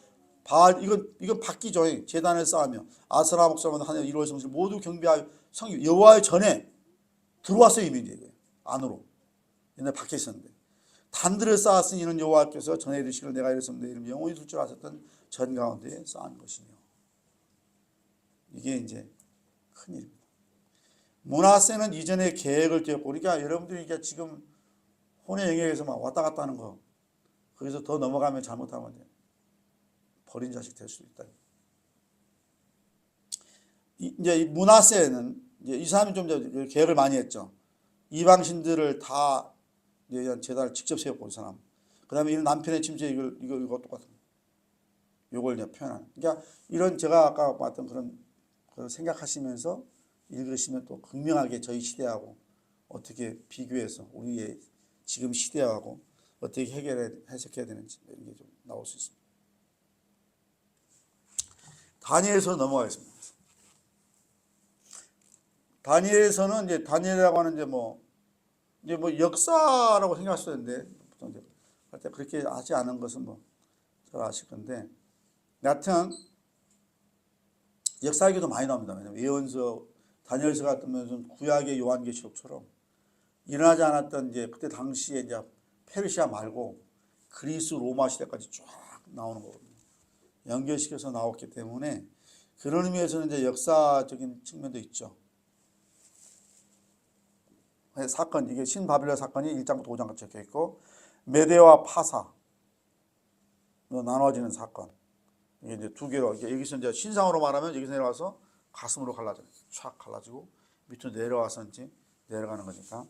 이건 바뀌죠. 제단을 쌓으며 아스라 목사마다 하늘 1월 성실 모두 경배하여 여호와의 전에 들어왔어요. 이미 이제 안으로. 옛날에 박혀 있었는데 단들을 쌓았으니 이는 여호와께서 전에 이르시기를 내가 이랬으면 내 이름 영원히 둘 줄 아셨던 전 가운데에 쌓은 것이며. 이게 이제 큰일입니다. 므낫세는 이전에 계획을 띄웠고, 그러니까 여러분들이 이게 지금 혼의 영역에서 막 왔다 갔다 하는 거, 거기서 더 넘어가면 잘못하면 버린 자식 될 수도 있다. 이제 이 므낫세는 이제 이 사람이 좀 계획을 많이 했죠. 이방신들을 다 제단을 직접 세웠고 이 사람. 그다음에 이런 남편의 침체 이거 똑같은. 요걸 이제 표현하는. 그러니까 이런 제가 아까 봤던 그런 생각하시면서 읽으시면 또 극명하게 저희 시대하고 어떻게 비교해서 우리의 지금 시대하고 어떻게 해석해야 되는지 이게 좀 나올 수 있습니다. 다니엘서 넘어가겠습니다. 다니엘서는 이제 다니엘이라고 하는 이제 뭐 역사라고 생각할 수 있는데 보통 이제 할 때 그렇게 하지 않은 것은 뭐 잘 아실 건데 여하튼 역사 얘기도 많이 나옵니다. 왜냐하면 예언서 다니엘서 같은 면은 구약의 요한계시록처럼 일어나지 않았던 이제 그때 당시에 이제 페르시아 말고 그리스 로마 시대까지 쫙 나오는 거거든요. 연결시켜서 나왔기 때문에 그런 의미에서는 이제 역사적인 측면도 있죠. 사건, 이게 신바빌론 사건이 1장부터 5장까지 적혀 있고 메대와 파사 나눠지는 사건. 이게 이제 두 개로 여기서 이제 신상으로 말하면 여기서 내려와서 가슴으로 갈라져요. 촥 갈라지고 밑으로 내려와서 이제 내려가는 거니까.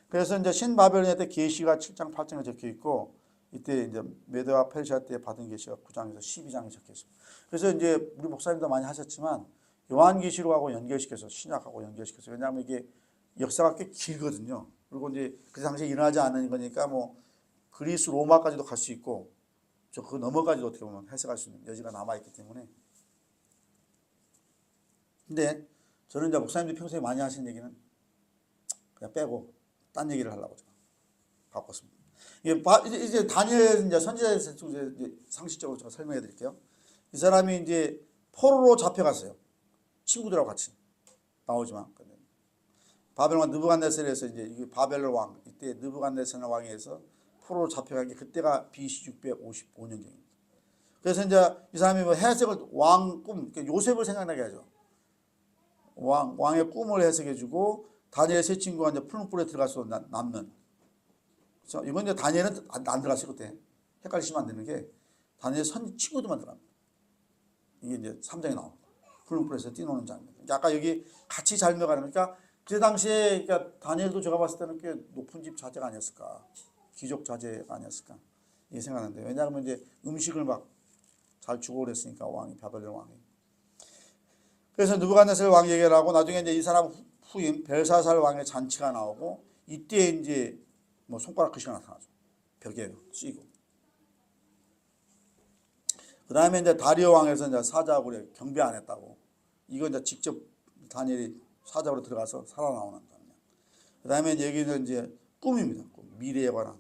그래서 이제 신바벨론에 때 계시가 7장 8장에 적혀 있고 이때 이제 메대와 페르시아 때 받은 계시가 9장에서 12장에 적혀 있습니다. 그래서 이제 우리 목사님도 많이 하셨지만 요한계시록하고 연결시켜서 신약하고 연결시켜서 왜냐하면 이게 역사가 꽤 길거든요. 그리고 이제 그 당시에 일어나지 않은 거니까 뭐 그리스 로마까지도 갈 수 있고 그 넘어까지도 어떻게 보면 해석할 수 있는 여지가 남아있기 때문에. 근데 저는 이제 목사님들이 평소에 많이 하시는 얘기는 그냥 빼고 딴 얘기를 하려고 제가 바꿨습니다. 이제 다니엘 이제 선지자에 대해서 이제 상식적으로 제가 설명해 드릴게요. 이 사람이 이제 포로로 잡혀갔어요. 친구들하고 같이 나오지만 바벨론 느부갓네살에서 이제 바벨론 왕 이때 느부갓네살 왕에서 포로로 잡혀간 게 그때가 BC 655년경입니다. 그래서 이제 이 사람이 뭐 해석을 왕 꿈, 요셉을 생각나게 하죠. 왕의 꿈을 해석해주고 다니엘 세 친구가 이제 푸른 뿔에 들어가서 남는. 그렇죠? 이번 이제 다니엘은 안 들어갔어요 그때. 헷갈리시면 안 되는 게 다니엘 친구들만 들어갑니다. 이게 이제 3장에 나옵니다. 푸른 뿔에서 뛰노는 장면. 그러니까 아까 여기 같이 잘묘가는 그러니까 그 당시에 그러니까 다니엘도 제가 봤을 때는 꽤 높은 집 자제가 아니었을까. 귀족 자제가 아니었을까 이게 생각하는데 왜냐하면 이제 음식을 막 잘 주고 그랬으니까 왕이 바벨론 왕이. 그래서 느부갓네살 왕 얘기를 하고 나중에 이제 이 사람 후임 벨사살 왕의 잔치가 나오고 이때 이제 뭐 손가락 글씨가 나타나죠. 벽에 쓰이고. 그 다음에 이제 다리오 왕에서 이제 사자굴에 경배 안 했다고. 이거 이제 직접 다니엘이 사자굴에 들어가서 살아나오는 장면. 그 다음에 여기는 이제 꿈입니다. 미래에 관한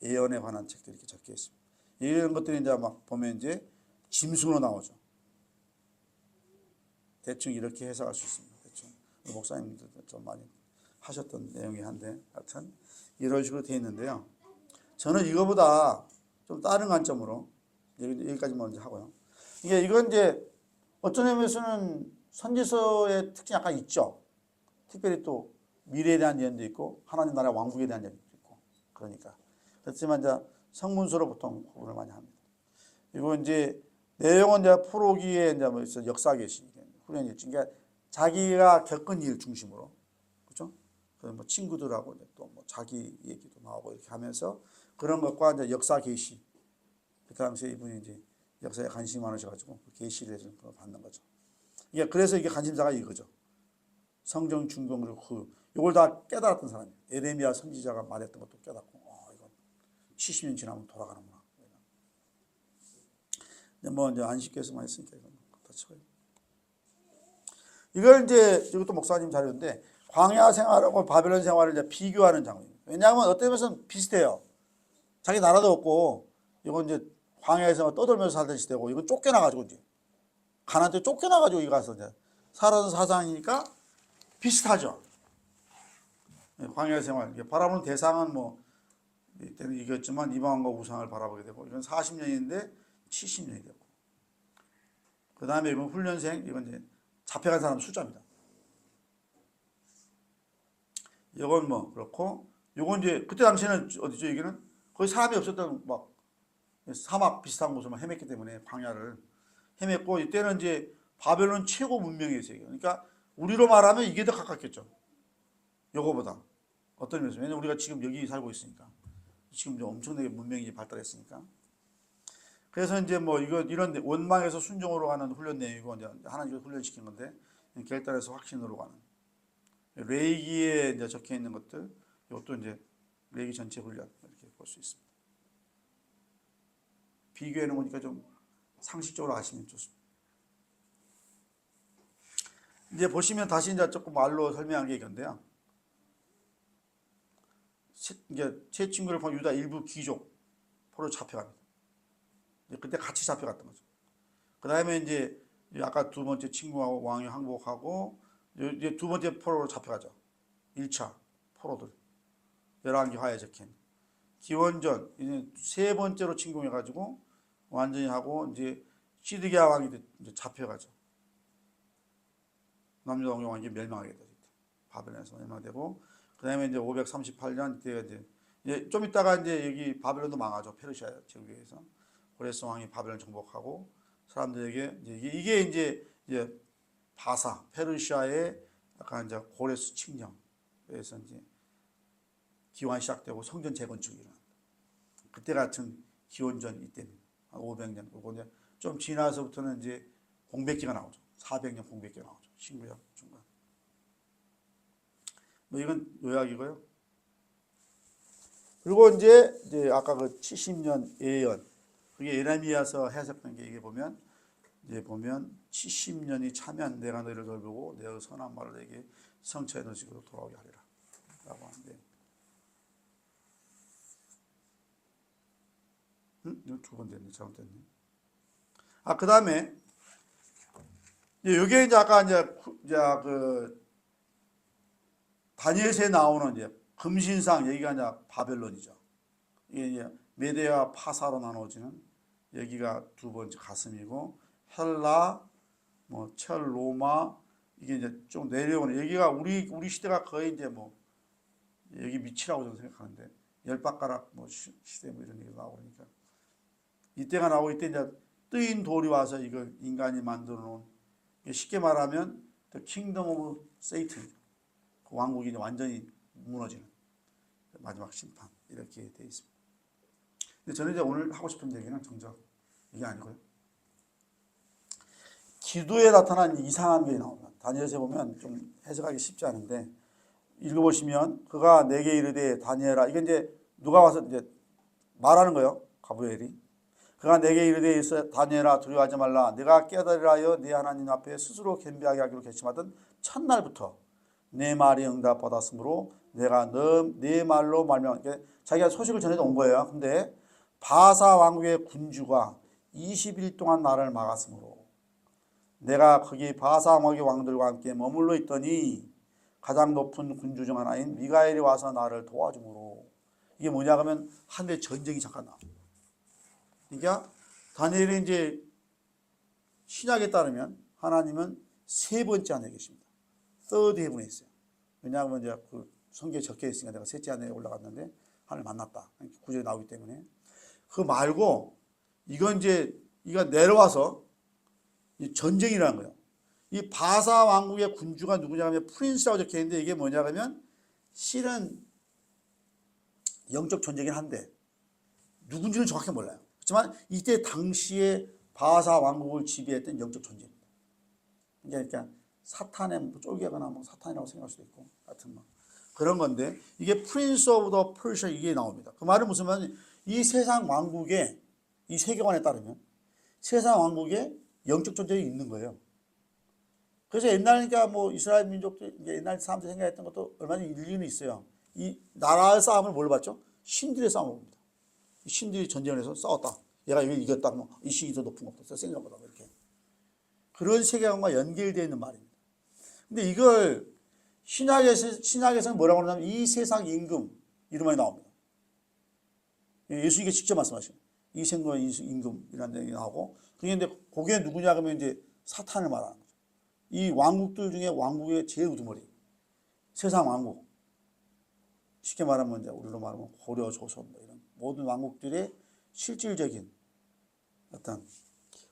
예언에 관한 책들이 이렇게 적혀 있습니다. 이런 것들이 이제 막 보면 이제 짐승으로 나오죠. 대충 이렇게 해석할 수 있습니다. 대충 목사님들도 좀 많이 하셨던 내용이 한데 하여튼 이런 식으로 되어 있는데요. 저는 이거보다 좀 다른 관점으로 여기까지 먼저 하고요. 이건 이제 어떤 의미에서는 선지서의 특징이 약간 있죠. 특별히 또 미래에 대한 예언도 있고 하나님 나라 왕국에 대한 예언도 있고 그러니까 그렇지만 이제 성문서로 보통 구분을 많이 합니다. 그리고 이제 내용은 이제 프로기에 이제 뭐 역사 계시 후련일지 그러니까 자기가 겪은 일 중심으로, 그죠? 뭐 친구들하고 또 뭐 자기 얘기도 나오고 이렇게 하면서 그런 것과 이제 역사 계시. 그 당시에 이분이 이제 역사에 관심이 많으셔가지고 계시를 해주는 걸 받는 거죠. 이게 그래서 이게 관심사가 이거죠. 성경 중동 그리고 이걸 다 깨달았던 사람이에요. 에레미야 선지자가 말했던 것도 깨닫고, 이건 70년 지나면 돌아가는구나. 근데 뭐 이제 안식교에서만 했으니까 이건 다 쳐요. 이걸 이제 이것도 목사님 자료인데 광야 생활하고 바벨론 생활을 이제 비교하는 장면이에요. 왜냐하면 어떤 면에서는 비슷해요. 자기 나라도 없고 이건 이제 광야에서 떠돌면서 살던 시대고 이건 쫓겨나가지고 이제 가나안에 쫓겨나가지고 이 가서 이제 살아온 사상이니까 비슷하죠. 광야 생활 바라보는 대상은 뭐 이때는 이겼지만 이방원과 우상을 바라보게 되고 이건 40년인데 70년이 되고 그 다음에 이건 훈련생 이건 이제 잡혀간 사람 숫자입니다. 이건 뭐 그렇고 이건 이제 그때 당시에는 어디죠? 여기는 거의 사람이 없었던 막 사막 비슷한 곳을 헤맸기 때문에 광야를 헤맸고 이때는 이제 바벨론 최고 문명이었어요. 그러니까 우리로 말하면 이게 더 가깝겠죠. 요거보다 어떤 면에서 왜냐면 우리가 지금 여기 살고 있으니까 지금 이제 엄청나게 문명이 발달했으니까 그래서 이제 뭐 이런 원망에서 순종으로 가는 훈련 내용이고 이제 하나님께서 훈련시킨 건데 결단에서 확신으로 가는 레이기에 이제 적혀 있는 것들 이것도 이제 레이기 전체 훈련 이렇게 볼 수 있습니다. 비교해 놓은 거니까 좀 상식적으로 아시면 좋습니다. 이제 보시면 다시 이제 조금 말로 설명한 게 이건데요. 이제 제 친구를 본 유다 일부 귀족 포로 잡혀갑니다. 그때 같이 잡혀갔던 거죠. 그 다음에 이제 아까 두 번째 친구하고 왕이 항복하고 이제 두 번째 포로로 잡혀가죠. 1차 포로들 11개 화에 적힌 기원전 이제 세 번째로 침공해가지고 완전히 하고 이제 시드기야 왕이 이제 잡혀가죠. 남유다 왕이 멸망하게 되죠. 바벨론에서 멸망되고 그 다음에 이제 538년 이때가 이제 좀 있다가 이제 여기 바벨론도 망하죠. 페르시아 제국에서 고레스 왕이 바벨론 정복하고 사람들에게 이게 이제 바사 페르시아의 약간 이제 고레스 칙령 그래서 이제 기환 시작되고 성전 재건축이 일어납니다. 그때 같은 기원전 이때는 500년 그리고 이제 좀 지나서부터는 이제 공백기가 나오죠. 400년 공백기가 나오죠. 신구약 중간. 뭐 이건 요약이고요. 그리고 이제 아까 그 70년 예언 그게 예레미야서 해석된 게 이게 보면 70년이 차면 내가 너희를 돌보고 내 선한 말을 내게 성처에 넣으시고 돌아오게 하리라 라고 하는데 이거 두 번 됐네. 잘못됐네. 그 다음에 이게 이제 아까 이제 그 다니엘서에 나오는 이제 금신상 여기가 이제 바벨론이죠. 이게 이제 메데와 파사로 나눠지는 여기가 두 번째 가슴이고 헬라, 뭐 철, 로마 이게 이제 좀 내려오는 여기가 우리 시대가 거의 이제 뭐 여기 밑이라고 저는 생각하는데 열바가락 뭐 시대 뭐 이런 얘기가 나오니까 이때가 나오고 이때 이제 뜨인 돌이 와서 이걸 인간이 만들어 놓은 쉽게 말하면 The Kingdom of Satan 그 왕국이 이제 완전히 무너지는 마지막 심판 이렇게 되어 있습니다. 근데 저는 이제 오늘 하고 싶은 얘기는 정작 이게 아니고요. 기도에 나타난 이상한 게 나옵니다. 다니엘서에 보면 좀 해석하기 쉽지 않은데 읽어보시면 그가 내게 이르되 다니엘아 이게 이제 누가 와서 이제 말하는 거예요. 가브리엘이 그가 내게 이르되 다니엘아 두려워하지 말라 내가 깨달으라 하여 네 하나님 앞에 스스로 겸비하게 하기로 결심하던 첫날부터 내 말이 응답받았으므로 내가 네 말로 말미암아 자기가 소식을 전해서 온 거예요. 근데 바사 왕국의 군주가 20일 동안 나를 막았으므로 내가 거기 바사 왕국의 왕들과 함께 머물러 있더니 가장 높은 군주 중 하나인 미가엘이 와서 나를 도와주므로 이게 뭐냐 하면 하늘의 전쟁이 잠깐 나옵니다. 그러니까 다니엘이 이제 신약에 따르면 하나님은 세 번째 하늘에 계십니다. third heaven에 있어요. 왜냐하면 이제 그 성경에 적혀 있으니까 내가 셋째 하늘에 올라갔는데 하늘 만났다. 구절이 나오기 때문에 그 말고 이건 이제 이가 내려와서 전쟁이라는 거예요. 이 바사 왕국의 군주가 누구냐 하면 프린스라고 적혀 있는데 이게 뭐냐 하면 실은 영적 존재긴 한데 누군지는 정확히 몰라요. 그렇지만 이때 당시에 바사 왕국을 지배했던 영적 존재입니다. 그러니까 사탄의 뭐 쫄개거나 뭐 사탄이라고 생각할 수도 있고 하여튼 뭐 그런 건데 이게 프린스 오브 더 퍼시아 이게 나옵니다. 그 말은 무슨 말이냐면 이 세상 왕국에 이 세계관에 따르면 세상 왕국에 영적 존재가 있는 거예요. 그래서 옛날 그러니까 뭐 이스라엘 민족들 옛날 사람들이 생각했던 것도 얼마나 일리는 있어요. 이 나라의 싸움을 뭘 봤죠? 신들의 싸움을 봅니다. 신들이 전쟁을 해서 싸웠다. 얘가 여기 이겼다. 뭐 이 신이 더 높은 것보다 생각보다 이렇게 그런 세계관과 연결되어 있는 말입니다. 근데 이걸 신약에서는 뭐라고 하냐면 이 세상 임금 이런 말이 나옵니다. 예수님께 직접 말씀하시고 이 생과 임금이라는 얘기 나오고 그게 근데 그게 누구냐 하면 이제 사탄을 말하는 거죠. 이 왕국들 중에 왕국의 제일 우두머리 세상 왕국 쉽게 말하면 이제 우리로 말하면 고려 조선 뭐 이런 모든 왕국들의 실질적인 어떤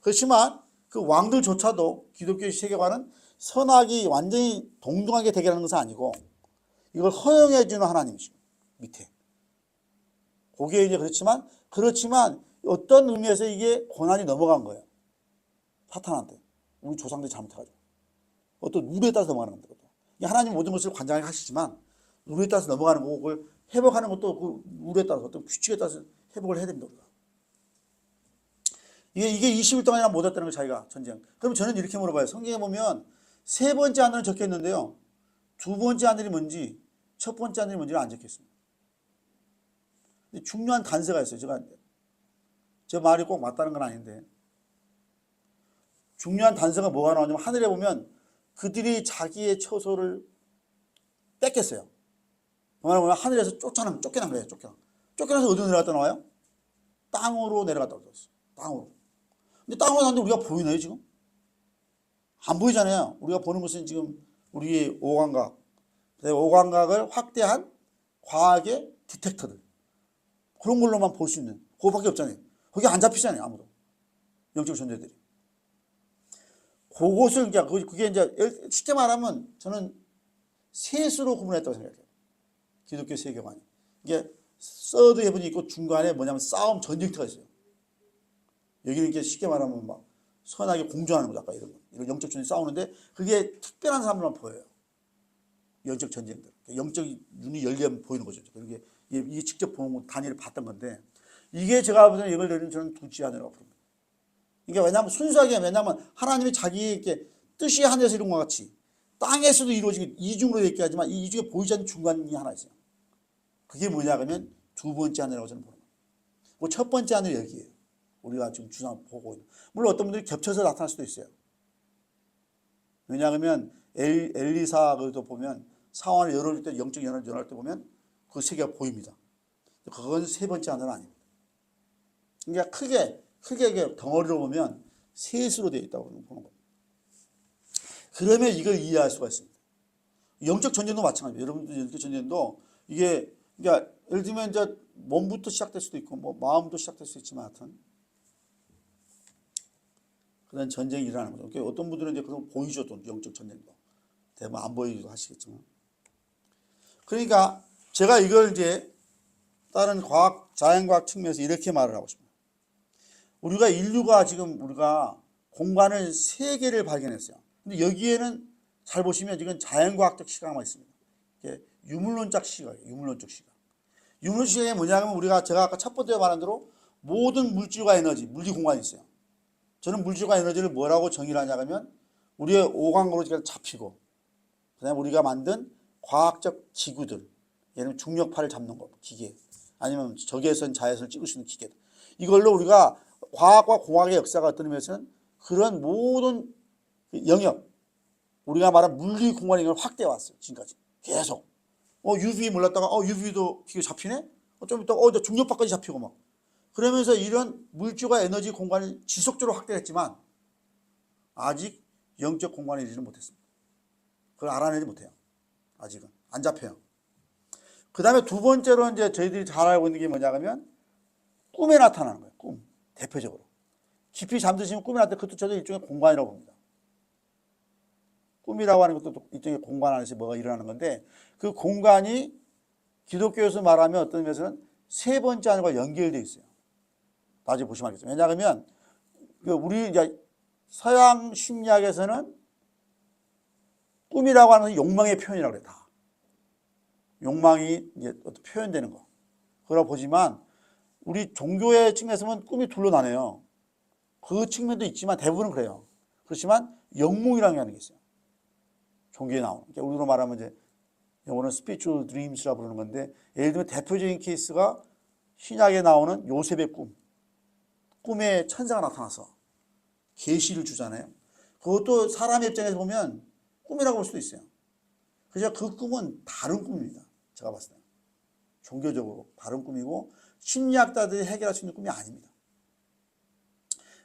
그렇지만 그 왕들조차도 기독교의 세계관은 선악이 완전히 동등하게 대결하는 것은 아니고 이걸 허용해 주는 하나님이시고 밑에 그게 이제 그렇지만 어떤 의미에서 이게 고난이 넘어간 거예요. 사탄한테 우리 조상들이 잘못해가지고 어떤 룰에 따라서 넘어가는 겁니다. 하나님 모든 것을 관장하게 하시지만 룰에 따라서 넘어가는 거고 그걸 회복하는 것도 그 룰에 따라서 어떤 규칙에 따라서 회복을 해야 됩니다. 우리가. 이게 20일 동안이나 못했다는 거 자기가 전쟁. 그럼 저는 이렇게 물어봐요. 성경에 보면 세 번째 하늘은 적혀 있는데요. 두 번째 하늘이 뭔지 첫 번째 하늘이 뭔지는 안 적혀 있습니다. 근데 중요한 단서가 있어요. 제 말이 꼭 맞다는 건 아닌데 중요한 단서가 뭐가 나오냐면 하늘에 보면 그들이 자기의 처소를 뺏겼어요. 그 말은 뭐냐 하늘에서 쫓겨난 거예요. 쫓겨나서 어디로 내려갔다 나와요? 땅으로 내려갔다 오셨어요. 땅으로. 근데 땅으로 나는데 우리가 보이나요 지금? 안 보이잖아요. 우리가 보는 것은 지금 우리의 오감각, 오감각을 확대한 과학의 디텍터들 그런 걸로만 볼 수 있는 그거밖에 없잖아요. 거기 안 잡히잖아요 아무도 영적 존재들이. 그것을 그게 이제 쉽게 말하면 저는 셋으로 구분했다고 생각해요. 기독교 세계관이. 이게 서드 헤븐이 있고 중간에 뭐냐면 싸움 전쟁터가 있어요. 여기는 이게 쉽게 말하면 막 선하게 공존하는 거죠. 아까 이런 영적 전쟁 싸우는데 그게 특별한 사람들만 보여요. 영적 전쟁들. 영적 눈이 열리면 보이는 거죠. 이게 직접 보는 거 단위를 봤던 건데 이게 제가 보기에는 이걸 내리는 저는 두지 않으라고 부릅니다. 이게 왜냐하면 하나님이 자기에게 뜻이 하늘에서 이룬 것 같이 땅에서도 이루어지게 이중으로 있게 하지만 이 이중에 보이지 않는 중간이 하나 있어요. 그게 뭐냐 하면 두 번째 하늘이라고 저는 보는 거예요. 첫 번째 하늘이 여기에요. 우리가 지금 주장 보고 있는. 물론 어떤 분들이 겹쳐서 나타날 수도 있어요. 왜냐하면 엘리사도 보면 상황을 열어줄 때 영적 연합을 열어줄 때 보면 그 세계가 보입니다. 그건 세 번째 하늘은 아닙니다. 그러니까 크게 덩어리로 보면 셋으로 되어 있다고 보는 겁니다. 그러면 이걸 이해할 수가 있습니다. 영적 전쟁도 마찬가지입니다. 여러분들 영적 전쟁도 이게 그러니까 예를 들면 이제 몸부터 시작될 수도 있고 뭐 마음도 시작될 수 있지만 하여튼 그런 전쟁이 일어나는 거죠. 그러니까 어떤 분들은 이제 그런 보이죠. 또 영적 전쟁도 대부분 안 보이기도 하시겠지만 그러니까 제가 이걸 이제 다른 자연과학 측면에서 이렇게 말을 하고 싶습니다. 우리가 인류가 지금 우리가 공간을 세 개를 발견했어요. 근데 여기에는 잘 보시면 지금 자연과학적 시각만 있습니다. 유물론적 시각이에요. 유물론적 시각. 유물론적 시각이 뭐냐면 제가 아까 첫 번째 말한 대로 모든 물질과 에너지, 물리 공간이 있어요. 저는 물질과 에너지를 뭐라고 정의를 하냐 하면 우리의 오감으로 잡히고 그다음에 우리가 만든 과학적 기구들 예를 들면 중력파를 잡는 거 기계 아니면 적외선 자외선을 찍을 수 있는 기계 이걸로 우리가 과학과 공학의 역사가 어떤 의미에서는 그런 모든 영역 우리가 말한 물리 공간의 영역을 확대해 왔어요. 지금까지 계속 UV 몰랐다가 UV도 기계 잡히네? 좀 이따 중력파까지 잡히고 막 그러면서 이런 물질과 에너지 공간을 지속적으로 확대했지만 아직 영적 공간에 이르지 못했습니다. 그걸 알아내지 못해요. 아직은 안 잡혀요. 그 다음에 두 번째로 이제 저희들이 잘 알고 있는 게 뭐냐 하면 꿈에 나타나는 거예요. 꿈 대표적으로 깊이 잠드시면 꿈에 나타나 그것도 저도 일종의 공간이라고 봅니다. 꿈이라고 하는 것도 일종의 공간 안에서 뭐가 일어나는 건데 그 공간이 기독교에서 말하면 어떤 면에서는 세 번째 하늘과 연결되어 있어요. 나중에 보시면 알겠습니다. 왜냐하면 우리 이제 서양 심리학에서는 꿈이라고 하는 것은 욕망의 표현이라고 그래요. 다. 욕망이 이제 어떤 표현되는 거. 그러고 보지만 우리 종교의 측면에서 보면 꿈이 둘로 나뉘어요. 그 측면도 있지만 대부분은 그래요. 그렇지만 영몽이라는 게 있어요. 종교에 나오는. 그러니까 우리로 말하면 이제 영어는 spiritual dreams라고 부르는 건데 예를 들면 대표적인 케이스가 신약에 나오는 요셉의 꿈. 꿈에 천사가 나타나서 계시를 주잖아요. 그것도 사람의 입장에서 보면 꿈이라고 볼 수도 있어요. 그래서 그 꿈은 다른 꿈입니다. 제가 봤을 때. 종교적으로 다른 꿈이고 심리학자들이 해결할 수 있는 꿈이 아닙니다.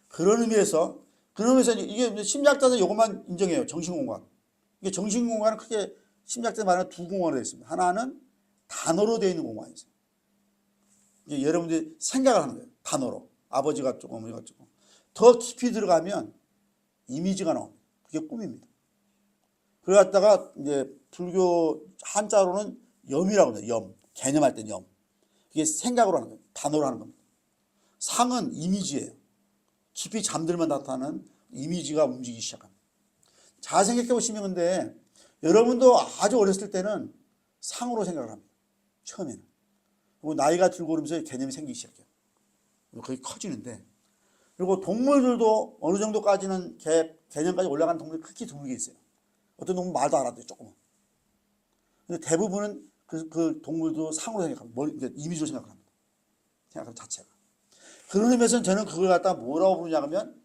그런 의미에서 이게 심리학자들은 이것만 인정해요. 정신공간. 이게 정신공간은 크게 심리학자들 말하는 두 공간으로 되어 있습니다. 하나는 단어로 되어 있는 공간이 있어요. 이게 여러분들이 생각을 하는 거예요. 단어로. 아버지가 조금, 어머니가 조금. 더 깊이 들어가면 이미지가 나옵니다. 그게 꿈입니다. 그래 갖다가 이제 불교 한자로는 염이라고 해요. 염. 개념할 때는 염. 그게 생각으로 하는 거예요. 단어로 하는 겁니다. 상은 이미지예요. 깊이 잠들면 나타나는 이미지가 움직이기 시작합니다. 잘 생각해 보시면 근데 여러분도 아주 어렸을 때는 상으로 생각을 합니다. 처음에는. 그리고 나이가 들고 오면서 개념이 생기기 시작해요. 그게 커지는데 그리고 동물들도 어느 정도까지는 개념까지 올라가는 동물이 크게 드물게 있어요. 어떤 동물 말도 알아듣어요. 조금은. 근데 대부분은 그 동물도 상으로 생각합니다. 이미지로 생각을 합니다. 생각하는 자체가. 그런 의미에서는 저는 그걸 갖다가 뭐라고 부르냐 하면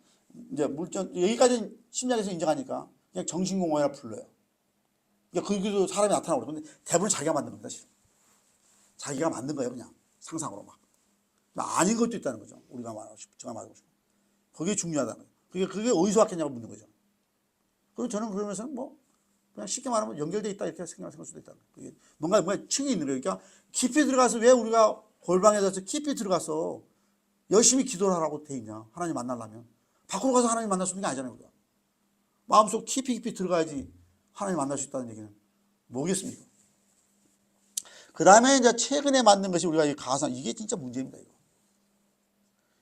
이제 물전 여기까지는 심리학에서 인정하니까 그냥 정신공허라 불러요. 그러니까 거기도 사람이 나타나고 그러는데 대부분 자기가 만든 겁니다. 사실. 자기가 만든 거예요. 그냥 상상으로 막. 아닌 것도 있다는 거죠. 우리가 말하고 싶고 제가 말하고 싶고. 그게 중요하다는 거예요. 그게 어디서 왔겠냐고 묻는 거죠. 그리고 저는 그러면서 뭐 그냥 쉽게 말하면 연결되어 있다 이렇게 생각할 수도 있다는 거예요. 뭔가 층이 있는 거예요. 그러니까 깊이 들어가서 왜 우리가 골방에서 깊이 들어가서 열심히 기도를 하라고 돼 있냐. 하나님 만나려면. 밖으로 가서 하나님 만날 수 있는 게 아니잖아요. 우리가. 마음속 깊이 들어가야지 하나님 만날 수 있다는 얘기는 뭐겠습니까? 그 다음에 이제 최근에 만든 것이 우리가 이 가상, 이게 진짜 문제입니다. 이거.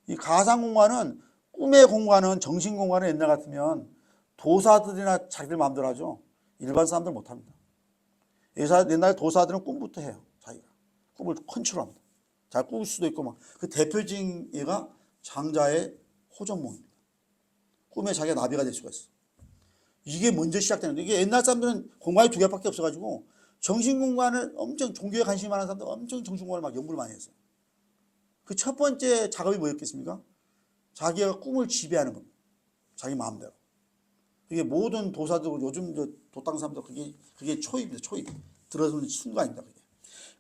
이 가상 공간은 꿈의 공간은 정신 공간은 옛날 같으면 도사들이나 자기들 마음대로 하죠. 일반 사람들 못 합니다. 옛날 도사들은 꿈부터 해요. 자기가. 꿈을 컨트롤합니다. 잘 꾸을 수도 있고 막. 그 대표적인 얘가 장자의 호전몽입니다. 꿈에 자기가 나비가 될 수가 있어. 이게 먼저 시작되는데 이게 옛날 사람들은 공간이 두 개밖에 없어가지고 정신공간을 엄청 종교에 관심이 많은 사람들 엄청 정신공간을 막 연구를 많이 했어요. 그 첫 번째 작업이 뭐였겠습니까? 자기가 꿈을 지배하는 겁니다. 자기 마음대로. 이게 모든 도사들 요즘 도땅 사람들 그게 초입입니다. 초입. 들어서는 순간입니다. 그게.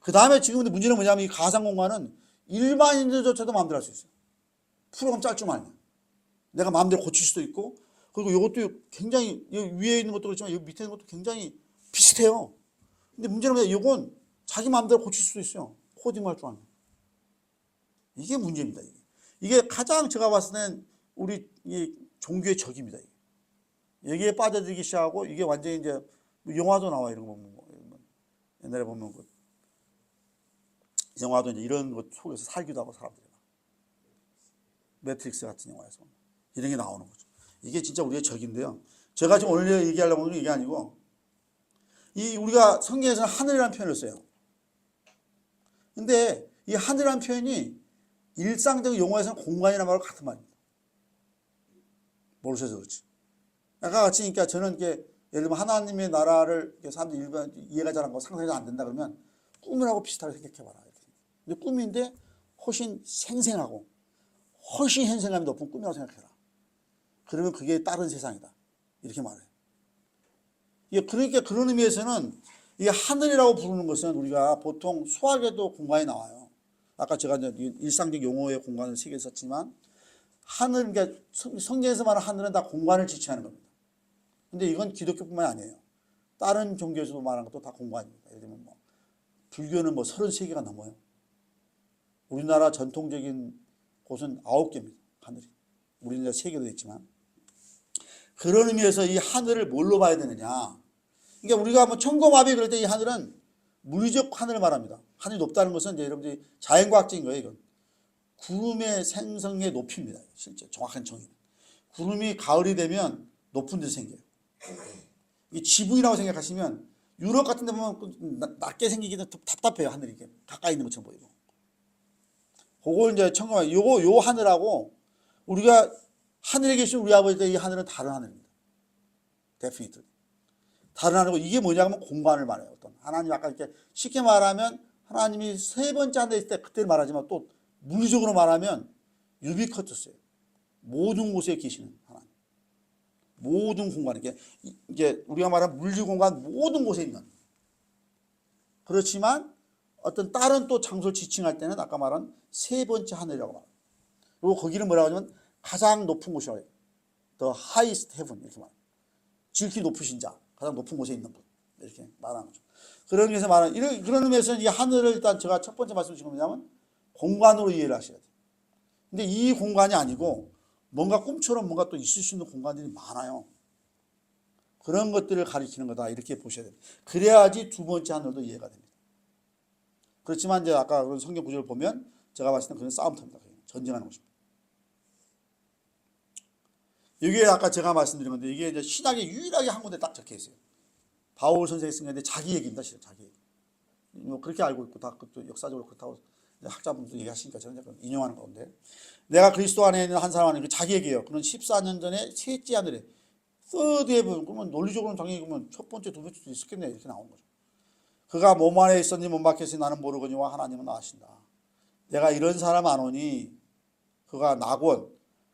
그 다음에 지금 문제는 뭐냐면 이 가상공간은 일반인들조차도 마음대로 할 수 있어요. 프로그램 짤 줄 알면. 내가 마음대로 고칠 수도 있고 그리고 이것도 굉장히 위에 있는 것도 그렇지만 여기 밑에 있는 것도 굉장히 비슷해요. 근데 문제는 뭐냐 이건 자기 마음대로 고칠 수도 있어요. 코딩할 줄 알면. 이게 문제입니다. 이게 가장 제가 봤을 땐 우리 이 종교의 적입니다. 여기에 빠져들기 시작하고 이게 완전히 이제 영화도 나와 이런 거 보면 옛날에 보면 그 영화도 이제 이런 것 속에서 살기도 하고 사람들이 매트릭스 같은 영화에서 이런 게 나오는 거죠. 이게 진짜 우리의 적인데요. 제가 지금 오늘 얘기하려고 하는 게 이게 아니고 이 우리가 성경에서는 하늘이라는 표현을 써요. 근데 이 하늘이라는 표현이 일상적인 용어에서는 공간이라는 말과 같은 말입니다. 모르셔서 그렇지. 아까 같이 그러니까 저는 이렇게 예를 들면 하나님의 나라를 사람들이 일반 이해가 잘 안 가고 상상이 안 된다 그러면 꿈이라고 비슷하게 생각해봐라. 근데 꿈인데 훨씬 생생하고 훨씬 현생감이 높은 꿈이라고 생각해라. 그러면 그게 다른 세상이다. 이렇게 말해요. 그러니까 그런 의미에서는 이게 하늘이라고 부르는 것은 우리가 보통 수학에도 공간이 나와요. 아까 제가 이제 일상적 용어의 공간을 세 개 썼지만 하늘, 그러니까 성경에서 말하는 하늘은 다 공간을 지칭하는 겁니다. 근데 이건 기독교뿐만 아니에요. 다른 종교에서도 말하는 것도 다 공간입니다. 예를 들면 불교는 33개가 넘어요. 우리나라 전통적인 곳은 9개입니다. 하늘이. 우리나라 3개도 있지만. 그런 의미에서 이 하늘을 뭘로 봐야 되느냐. 그러니까 우리가 뭐 천고마비 그럴 때 이 하늘은 물리적 하늘을 말합니다. 하늘이 높다는 것은 이제 여러분들이 자연과학적인 거예요. 이건 구름의 생성의 높이입니다. 실제 정확한 정의는 구름이 가을이 되면 높은 데서 생겨요. 이 지붕이라고 생각하시면 유럽 같은 데 보면 낮게 생기기는 답답해요. 하늘이 이게 가까이 있는 것처럼 보이고. 그걸 이제 천고마비 요 하늘하고 우리가 하늘에 계신 우리 아버지 이 하늘은 다른 하늘입니다. 데피니트. 다른 하늘이고 이게 뭐냐면 공간을 말해요. 어떤 하나님 아까 이렇게 쉽게 말하면 하나님이 세 번째 하늘에 있을 때 그때를 말하지만 또 물리적으로 말하면 유비쿼터스예요. 모든 곳에 계시는 하나님. 모든 공간 이게 우리가 말하는 물리 공간 모든 곳에 있는. 그렇지만 어떤 다른 또 장소를 지칭할 때는 아까 말한 세 번째 하늘이라고 말해요. 그리고 거기를 뭐라고 하냐면 가장 높은 곳이라고 해요. The highest heaven 이렇게 말해요. 지극히 높으신 자, 가장 높은 곳에 있는 분 이렇게 말하는 거죠. 그런 의미에서 말하는 그런 의미에서 이 하늘을 일단 제가 첫 번째 말씀 드린 뭐냐면 공간으로 이해를 하셔야 돼요. 근데 이 공간이 아니고 뭔가 꿈처럼 뭔가 또 있을 수 있는 공간들이 많아요. 그런 것들을 가리키는 거다 이렇게 보셔야 됩니다. 그래야지 두 번째 하늘도 이해가 됩니다. 그렇지만 이제 아까 그런 성경 구절을 보면 제가 봤을 때는 그건 싸움터입니다. 전쟁하는 것입니다. 이게 아까 제가 말씀드린 건데 이게 이제 신학에 유일하게 한 군데 딱 적혀 있어요. 바울 선생이 쓴 건데 자기 얘기입니다. 실은 자기 얘기. 뭐 그렇게 알고 있고 다 또 역사적으로 그렇다고 학자분도 얘기하시니까 저는 약간 인용하는 건데 내가 그리스도 안에 있는 한 사람 안에 자기 얘기예요. 그는 14년 전에 셋째 하늘에 third heaven 그러면 논리적으로는 당연히 그러면 첫 번째 두 번째도 있었겠네 이렇게 나오는 거죠. 그가 몸 안에 있었니 몸 밖에 있었니 나는 모르거니와 하나님은 아신다. 내가 이런 사람 안 오니 그가 낙원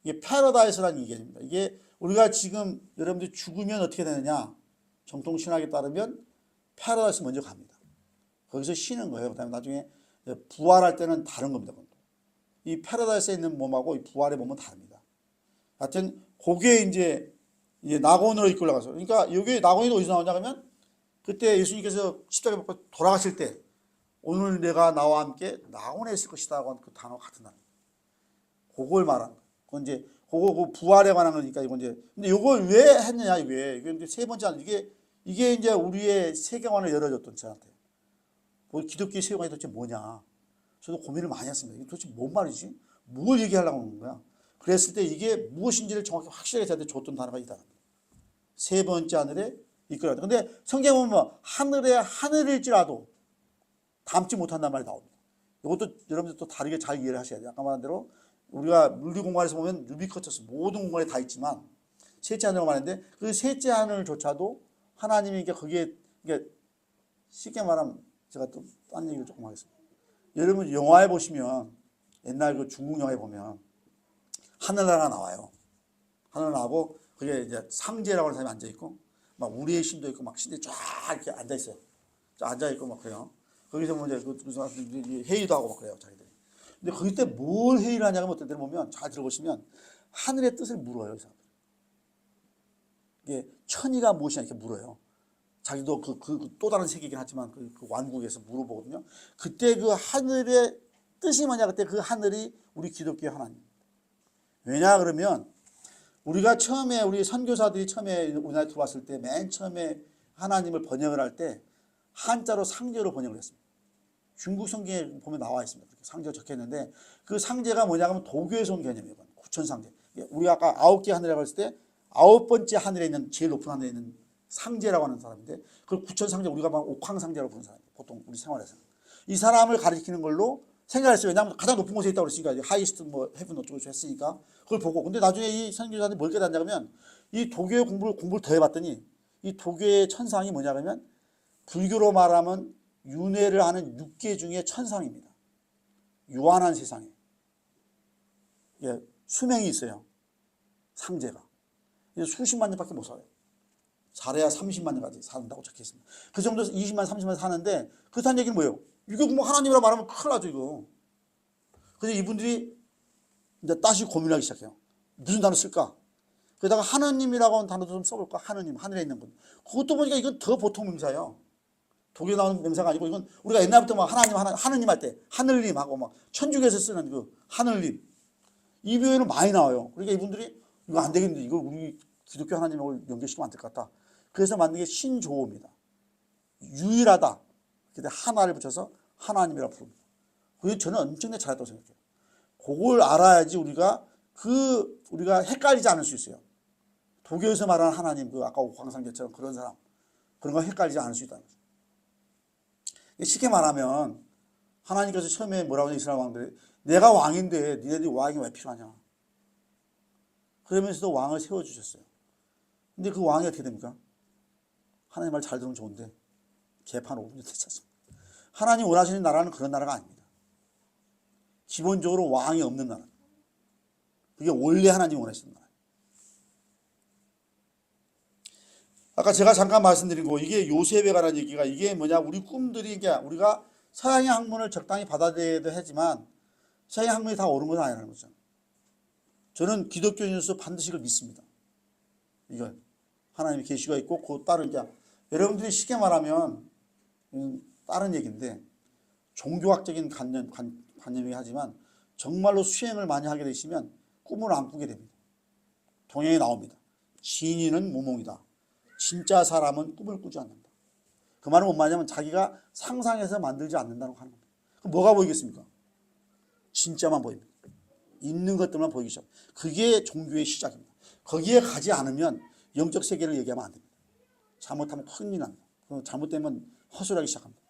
이게 패러다이스라는 얘기입니다. 이게 우리가 지금 여러분들이 죽으면 어떻게 되느냐 정통 신학에 따르면 패러다이스 먼저 갑니다. 거기서 쉬는 거예요. 그다음에 나중에 부활할 때는 다른 겁니다. 이 패러다이스에 있는 몸하고 이 부활의 몸은 다릅니다. 하여튼 그게 이제 낙원으로 이끌어 가서 그러니까 여기 낙원이 어디서 나오냐 그러면 그때 예수님께서 십자가에 못 박혀 돌아가실 때 오늘 내가 나와 함께 낙원에 있을 것이다라고 하는 그 단어 같은 단어. 그걸 말하는 거예요. 그건 이제 그거 부활에 관한 거니까 이건 이제 근데 이걸 왜 했느냐 이게 이제 세 번째 하늘 이게 이제 우리의 세계관을 열어줬던 저한테 기독교의 세계관이 도대체 뭐냐. 저도 고민을 많이 했습니다. 이게 도대체 뭔 말이지? 뭘 얘기하려고 하는 거야? 그랬을 때 이게 무엇인지를 정확히 확실하게 저한테 줬던 단어가 있다. 세 번째 하늘에 이끌어야 돼. 근데 성경에 보면 하늘에 하늘일지라도 닮지 못한다는 말이 나옵니다. 이것도 여러분들 또 다르게 잘 이해를 하셔야 돼요. 아까 말한 대로 우리가 물리 공간에서 보면 유비쿼터스 모든 공간에 다 있지만 셋째 하늘이라고 말했는데 그 셋째 하늘조차도 하나님이 이게 거기에 이게 쉽게 말하면 제가 또 딴 얘기를 조금 하겠습니다. 여러분 영화에 보시면 옛날 그 중국 영화에 보면 하늘나라가 나와요. 하늘 나고 그게 이제 상제라고 하는 사람이 앉아 있고 막 우리의 신도 있고 막 신들이 쫙 이렇게 앉아 있어요. 앉아 있고 막 그래요. 거기서 뭐 이제 그 사람들이 회의도 하고 막 그래요, 자기들이. 근데 그때 뭘 회의를 하냐면 어떤 때를 보면 잘 들어보시면 하늘의 뜻을 물어요, 이 사람들. 이게 천이가 무엇이냐 이렇게 물어요. 자기도 또 다른 세계이긴 하지만 그 완국에서 물어보거든요. 그때 그 하늘의 뜻이 뭐냐? 그때 그 하늘이 우리 기독교의 하나님. 왜냐 그러면 우리가 처음에 우리 선교사들이 처음에 우리나라에 들어왔을 때 맨 처음에 하나님을 번역을 할 때 한자로 상제로 번역을 했습니다. 중국 성경에 보면 나와 있습니다. 상제로 적혀 있는데 그 상제가 뭐냐 하면 도교에서 온 개념이에요. 구천상제. 우리가 아까 9개 하늘이라고 했을 때 9번째 하늘에 있는 제일 높은 하늘에 있는 상제라고 하는 사람인데 그걸 구천상제 우리가 막 옥황상제라고 부르는 사람이에요. 보통 우리 생활에서. 이 사람을 가리키는 걸로 생각했어요. 왜냐하면 가장 높은 곳에 있다고 그랬으니까 하이스트 뭐 헤븐 어쩌고 했으니까 그걸 보고 근데 나중에 이 선교사들이 뭘 깨닫냐면 이 도교의 공부를 더 해봤더니 이 도교의 천상이 뭐냐 그러면 불교로 말하면 윤회를 하는 6계 중에 천상입니다. 유한한 세상에 수명이 있어요. 상제가 수십만 년밖에 못 살아요. 잘해야 30만 년까지 산다고 적혀 있습니다. 그 정도에서 20만 30만 사는데 그렇다는 얘기는 뭐예요? 이거 뭐 하나님이라고 말하면 큰일 나죠 이거. 그래서 이분들이 이제 다시 고민하기 시작해요. 무슨 단어 쓸까? 그러다가 하느님이라고 하는 단어도 좀 써볼까? 하느님, 하늘에 있는 분. 그것도 보니까 이건 더 보통 명사예요. 독일에 나오는 명사가 아니고 이건 우리가 옛날부터 막 하느님 할 때 하늘님하고 막 천주교에서 쓰는 그 하늘님 이 표현은 많이 나와요. 그러니까 이분들이 이거 안 되겠는데 이걸 우리 기독교 하나님하고 연결시키면 안 될 것 같다. 그래서 만든 게 신조어입니다. 유일하다. 근데 하나를 붙여서 하나님이라고 부릅니다. 그게 저는 엄청나게 잘했다고 생각해요. 그걸 알아야지 우리가 헷갈리지 않을 수 있어요. 도교에서 말하는 하나님, 아까 광상제처럼 그런 사람, 그런 거 헷갈리지 않을 수 있다는 거죠. 쉽게 말하면 하나님께서 처음에 뭐라고 하냐, 이스라엘 왕들이 내가 왕인데 니네들이 왕이 왜 필요하냐. 그러면서도 왕을 세워주셨어요. 근데 그 왕이 어떻게 됩니까? 하나님 말 잘 들으면 좋은데 개판 5분이 되지 않습니까? 하나님 원하시는 나라는 그런 나라가 아닙니다. 기본적으로 왕이 없는 나라. 그게 원래 하나님이 원하시는 나라. 아까 제가 잠깐 말씀드린 거, 이게 요셉에 관한 얘기가 이게 뭐냐, 우리 꿈들이 이게 우리가 서양의 학문을 적당히 받아들여야 하지만 서양의 학문이 다 옳은 건 아니라는 거죠. 저는 기독교인으로서 반드시 이걸 믿습니다. 이걸 하나님의 계시가 있고 그 다른 게 여러분들이 쉽게 말하면 다른 얘기인데 종교학적인 관념이긴 하지만 정말로 수행을 많이 하게 되시면 꿈을 안 꾸게 됩니다. 동양에 나옵니다. 진인은 무몽이다. 진짜 사람은 꿈을 꾸지 않는다. 그 말은 뭔 말이냐면 자기가 상상해서 만들지 않는다고 하는 겁니다. 그럼 뭐가 보이겠습니까? 진짜만 보입니다. 있는 것들만 보이기 시작. 그게 종교의 시작입니다. 거기에 가지 않으면 영적 세계를 얘기하면 안 됩니다. 잘못하면 큰일 납니다. 잘못되면 허술하기 시작합니다.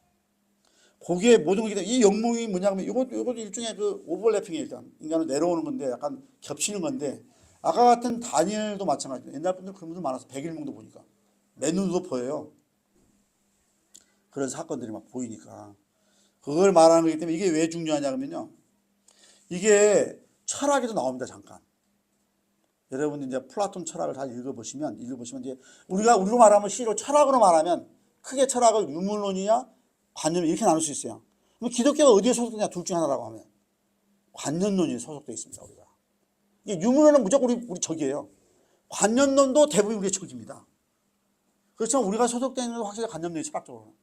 거기에 모든 게 이 영몽이 뭐냐면 이것도 일종의 그 오버래핑이에요. 일단 인간은 내려오는 건데 약간 겹치는 건데 아까 같은 다니엘도 마찬가지예요. 옛날 분들 그런 분들 많아서 백일몽도 보니까 맨눈으로 보여요. 그런 사건들이 막 보이니까 그걸 말하는 거기 때문에 이게 왜 중요하냐면요. 이게 철학에도 나옵니다. 잠깐. 여러분들 이제 플라톤 철학을 다 읽어보시면 이제 우리로 말하면 시로 철학으로 말하면 크게 철학을 유물론이냐 관념 이렇게 나눌 수 있어요. 그럼 기독교가 어디에 소속되냐 둘 중 하나라고 하면 관념론이 소속되어 있습니다. 우리가 이게 유물론은 무조건 우리 적이에요. 관념론도 대부분 우리의 적입니다. 그렇지만 우리가 소속되어 있는 건 확실히 관념론이 철학적으로.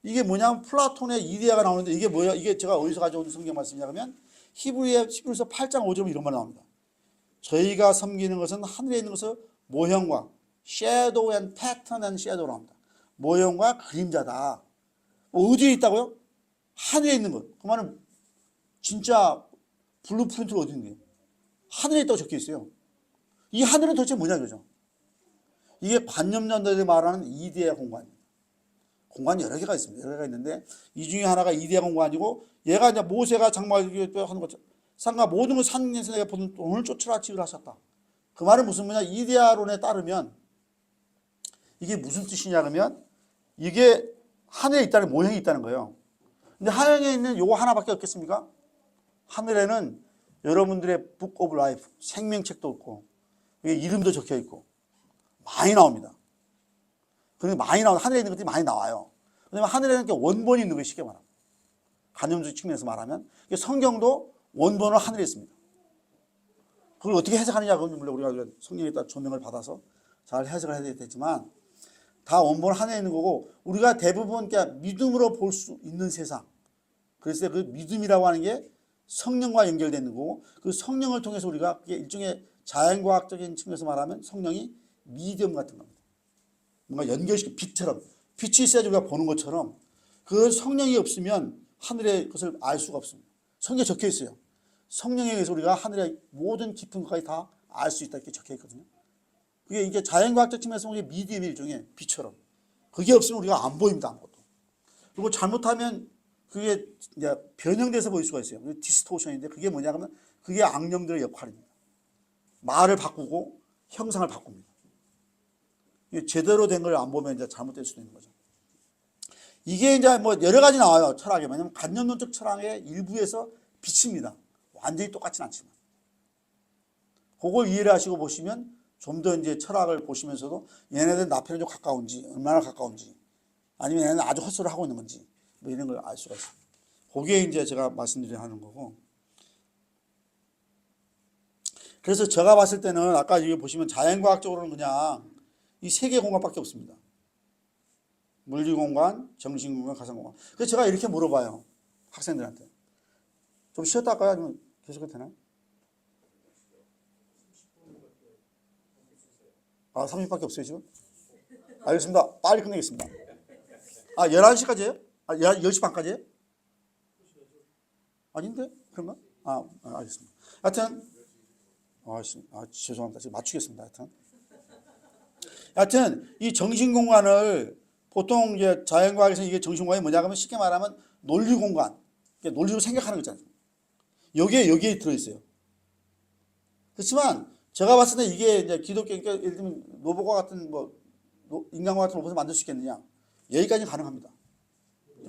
이게 뭐냐면 플라톤의 이데아가 나오는데 이게 뭐야? 이게 제가 어디서 가져온 성경 말씀이냐 하면 히브리서 8장 5절에 이런 말이 나옵니다. 저희가 섬기는 것은 하늘에 있는 것을 모형과 shadow and pattern and shadow라고 합니다. 모형과 그림자다. 어디에 있다고요? 하늘에 있는 것. 그 말은 진짜 블루프린트가 어디 있는 거예요? 하늘에 있다고 적혀 있어요. 이 하늘은 도대체 뭐냐 이거죠. 이게 관념론들이 말하는 이데아 공간입니다. 공간이 여러 개가 있습니다. 여러 개가 있는데 이 중에 하나가 이데아 공간이고 얘가 이제 모세가 장막을 하는 것처럼 상가 모든 걸 산에서 내가 보는 돈을 쫓으라 지으라 하셨다. 그 말은 무슨 뭐냐? 이데아론에 따르면 이게 무슨 뜻이냐 그러면 이게 하늘에 있다는 모형이 있다는 거예요. 근데 하늘에 있는 요거 하나밖에 없겠습니까? 하늘에는 여러분들의 Book of Life 생명책도 없고 이게 이름도 적혀 있고 많이 나옵니다. 그런데 많이 나와 하늘에 있는 것들이 많이 나와요. 그다음에 하늘에는 원본이 있는 것이 쉽게 말하면 관념적 측면에서 말하면 성경도 원본은 하늘에 있습니다. 그걸 어떻게 해석하느냐 그건 물론 우리가 성경에 따라 조명을 받아서 잘 해석을 해야 되지만 다 원본은 하늘에 있는 거고 우리가 대부분 믿음으로 볼 수 있는 세상. 그래서 그 믿음이라고 하는 게 성령과 연결되는 거고 그 성령을 통해서 우리가 그게 일종의 자연과학적인 측면에서 말하면 성령이 미디엄 같은 겁니다. 뭔가 연결시키는 빛처럼 빛이 있어야지 우리가 보는 것처럼 그 성령이 없으면 하늘의 것을 알 수가 없습니다. 성경에 적혀 있어요. 성령에 의해서 우리가 하늘의 모든 깊은 것까지 다 알 수 있다 이렇게 적혀 있거든요. 그게 이게 자연과학적 측면에서 보면 미디엄의 일종의 빛처럼 그게 없으면 우리가 안 보입니다. 아무것도. 그리고 잘못하면 그게 이제 변형돼서 보일 수가 있어요. 디스토션인데 그게 뭐냐 하면 그게 악령들의 역할입니다. 말을 바꾸고 형상을 바꿉니다. 제대로 된 걸 안 보면 이제 잘못될 수도 있는 거죠. 이게 이제 뭐 여러 가지 나와요. 철학에. 왜냐면 관념론적 철학의 일부에서 비칩니다. 완전히 똑같진 않지만. 그걸 이해를 하시고 보시면 좀 더 이제 철학을 보시면서도 얘네들 나편에 좀 가까운지, 얼마나 가까운지, 아니면 얘네는 아주 헛소리를 하고 있는 건지, 뭐 이런 걸 알 수가 있어요. 그게 이제 제가 말씀드리려 하는 거고. 그래서 제가 봤을 때는 아까 여기 보시면 자연과학적으로는 그냥 이 세 개 공간밖에 없습니다. 물리공간, 정신공간, 가상공간. 그래서 제가 이렇게 물어봐요. 학생들한테. 좀 쉬었다 할까요? 아니면 계속해도 되나요? 아, 30분밖에 없어요, 지금? 알겠습니다. 빨리 끝내겠습니다. 아, 11시까지예요? 아, 10시 반까지예요? 아닌데? 그런가? 알겠습니다. 하여튼, 죄송합니다. 지금 맞추겠습니다. 하여튼, 이 정신공간을 보통 이제 자연과학에서 이게 정신공간이 뭐냐 하면 쉽게 말하면 논리공간, 논리로 생각하는 거잖아요. 여기에 들어있어요. 그렇지만 제가 봤을 때 이게 이제 기독교, 그러니까 예를 들면 로봇과 같은 인간과 같은 로봇을 만들 수 있겠느냐? 여기까지는 가능합니다.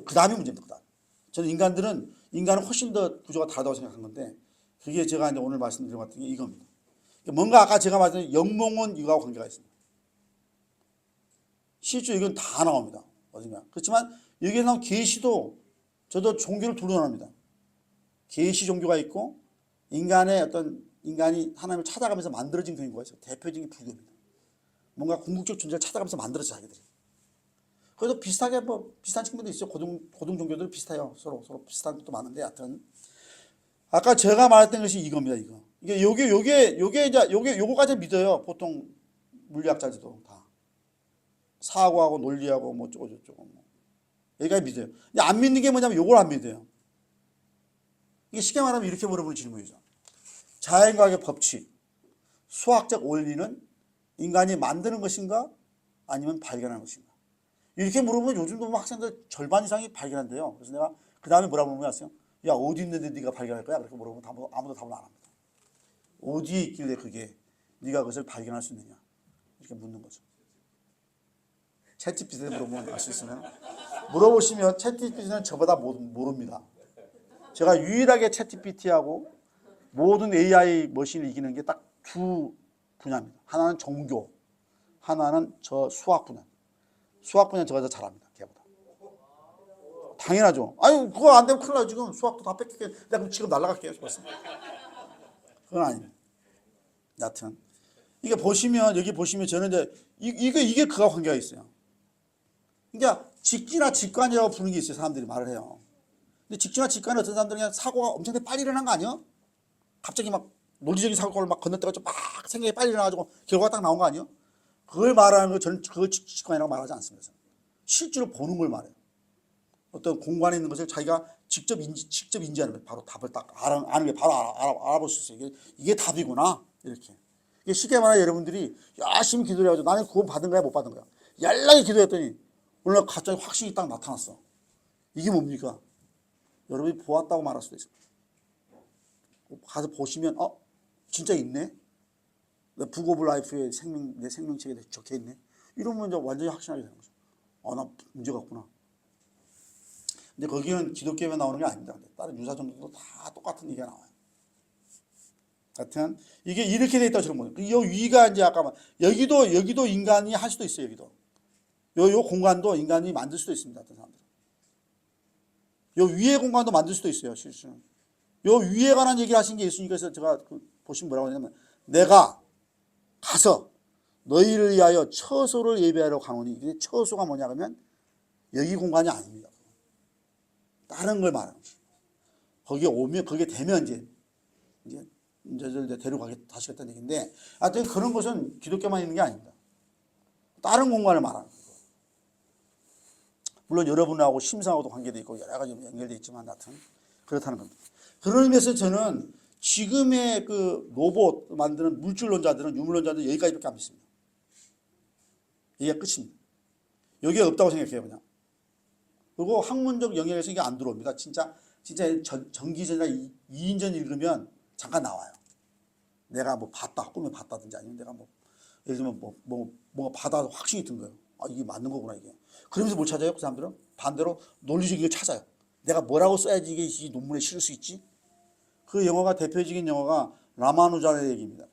그 다음이 문제입니다. 그다음. 저는 인간은 훨씬 더 구조가 다르다고 생각한 건데, 그게 제가 이제 오늘 말씀드린 것 같은 게 이겁니다. 뭔가 아까 제가 말씀드린 영몽은 이거하고 관계가 있습니다. 실제 이건 다 나옵니다. 어딘가. 그렇지만 여기에 나온 계시도 저도 종교를 둘로 나눕니다. 계시 종교가 있고 인간이 하나님을 찾아가면서 만들어진 종교가 있어요. 대표적인 불교입니다. 뭔가 궁극적 존재를 찾아가면서 만들어져 자기들이. 그래도 비슷하게 비슷한 측면도 있어요. 고등 종교들 비슷해요. 서로 비슷한 것도 많은데 하여튼 아까 제가 말했던 것이 이겁니다. 요거까지 믿어요. 보통 물리학자들도 다 사고하고 논리하고 뭐 어쩌고 저쩌고 여기까지 믿어요. 근데 안 믿는 게 뭐냐면 요걸 안 믿어요. 이게 쉽게 말하면 이렇게 물어보는 질문이죠. 자연과학의 법칙, 수학적 원리는 인간이 만드는 것인가 아니면 발견하는 것인가? 이렇게 물어보면 요즘도 뭐 학생들 절반 이상이 발견한대요. 그래서 내가 그 다음에 뭐라고 물어보면 아세요? 야, 어디 있는데 네가 발견할 거야? 그렇게 물어보면 아무도 답을 안 합니다. 어디에 있길래 그게 네가 그것을 발견할 수 있느냐? 이렇게 묻는 거죠. 챗GPT에 물어보면 알 수 있으면 물어보시면 챗GPT는 저보다 모릅니다. 제가 유일하게 챗GPT하고 모든 AI 머신을 이기는 게 딱 두 분야입니다. 하나는 종교, 하나는 저 수학 분야. 수학 분야 제가 더 잘합니다. 걔보다. 당연하죠. 아니 그거 안 되면 큰일 나요. 지금 수학도 다 뺏길게. 내가 그럼 지금 날아갈게요. 벌써. 그건 아닙니다. 여하튼 이게 여기 보시면 저는 이제 이게 그와 관계가 있어요. 그러니까 직지나 직관이라고 부르는 게 있어요. 사람들이 말을 해요. 근데 직지나 직관은 어떤 사람들은 그냥 사고가 엄청나게 빨리 일어난 거 아니에요? 갑자기 막 논리적인 사고를 막 건너뛰어가지고 막 생각이 빨리 일어나가지고 결과가 딱 나온 거 아니에요? 그걸 말하는 거 저는 그걸 직관이라고 말하지 않습니다. 실제로 보는 걸 말해요. 어떤 공간에 있는 것을 자기가 직접 인지하는 거예요. 바로 답을 딱 아는 게 바로 알아볼 수 있어요. 이게 답이구나. 이렇게. 이게 쉽게 말하면 여러분들이 열심히 기도를 해가지고 나는 구원 받은 거야, 못 받은 거야. 연락에 기도했더니 어느 날 갑자기 확신이 딱 나타났어. 이게 뭡니까? 여러분이 보았다고 말할 수도 있어요. 가서 보시면 진짜 있네. 북 오브 라이프에 내 생명책에 적혀 있네. 이러면 이제 완전히 확신하게 되는 거죠. 나 문제가 없구나. 근데 거기는 기독교에 나오는 게 아닙니다. 다른 유사종들도 다 똑같은 얘기가 나와요. 하여튼 이게 이렇게 돼 있다고 저는 보여요. 이 위가 이제 아까 여기도 인간이 할 수도 있어요. 여기도 요 공간도 인간이 만들 수도 있습니다. 어떤 사람들. 요 위의 공간도 만들 수도 있어요. 실수는. 요 위에 관한 얘기를 하신 게 예수님께서 제가 보시면 뭐라고 하냐면 내가 가서 너희를 위하여 처소를 예비하러 가노니. 근데 처소가 뭐냐 그러면 여기 공간이 아닙니다. 다른 걸 말하는 거죠. 거기에 오면 거기에 되면 이제 데려가시겠다는 얘기인데 하여튼 그런 것은 기독교만 있는 게 아닙니다. 다른 공간을 말하는 거예요. 물론 여러분하고 심상하고도 관계도 있고 여러 가지 연결되어 있지만 하여튼 그렇다는 겁니다. 그런 의미에서 저는 지금의 그 로봇 만드는 물질론자들은 유물론자들은 여기까지밖에 안 믿습니다. 이게 끝입니다. 여기에 없다고 생각해요 그냥. 그리고 학문적 영역에서 이게 안 들어옵니다. 진짜 전기전이나 2인전 읽으면 잠깐 나와요. 내가 뭐 꿈에 봤다든지 아니면 내가 예를 들면 뭔가 받아서 확신이 든 거예요. 이게 맞는 거구나 이게. 그러면서 뭘 찾아요? 그 사람들은 반대로 논리적인 걸 찾아요. 내가 뭐라고 써야지 이게 이 논문에 실을 수 있지? 그 영화가 대표적인 영화가 라마누잔의 얘기입니다.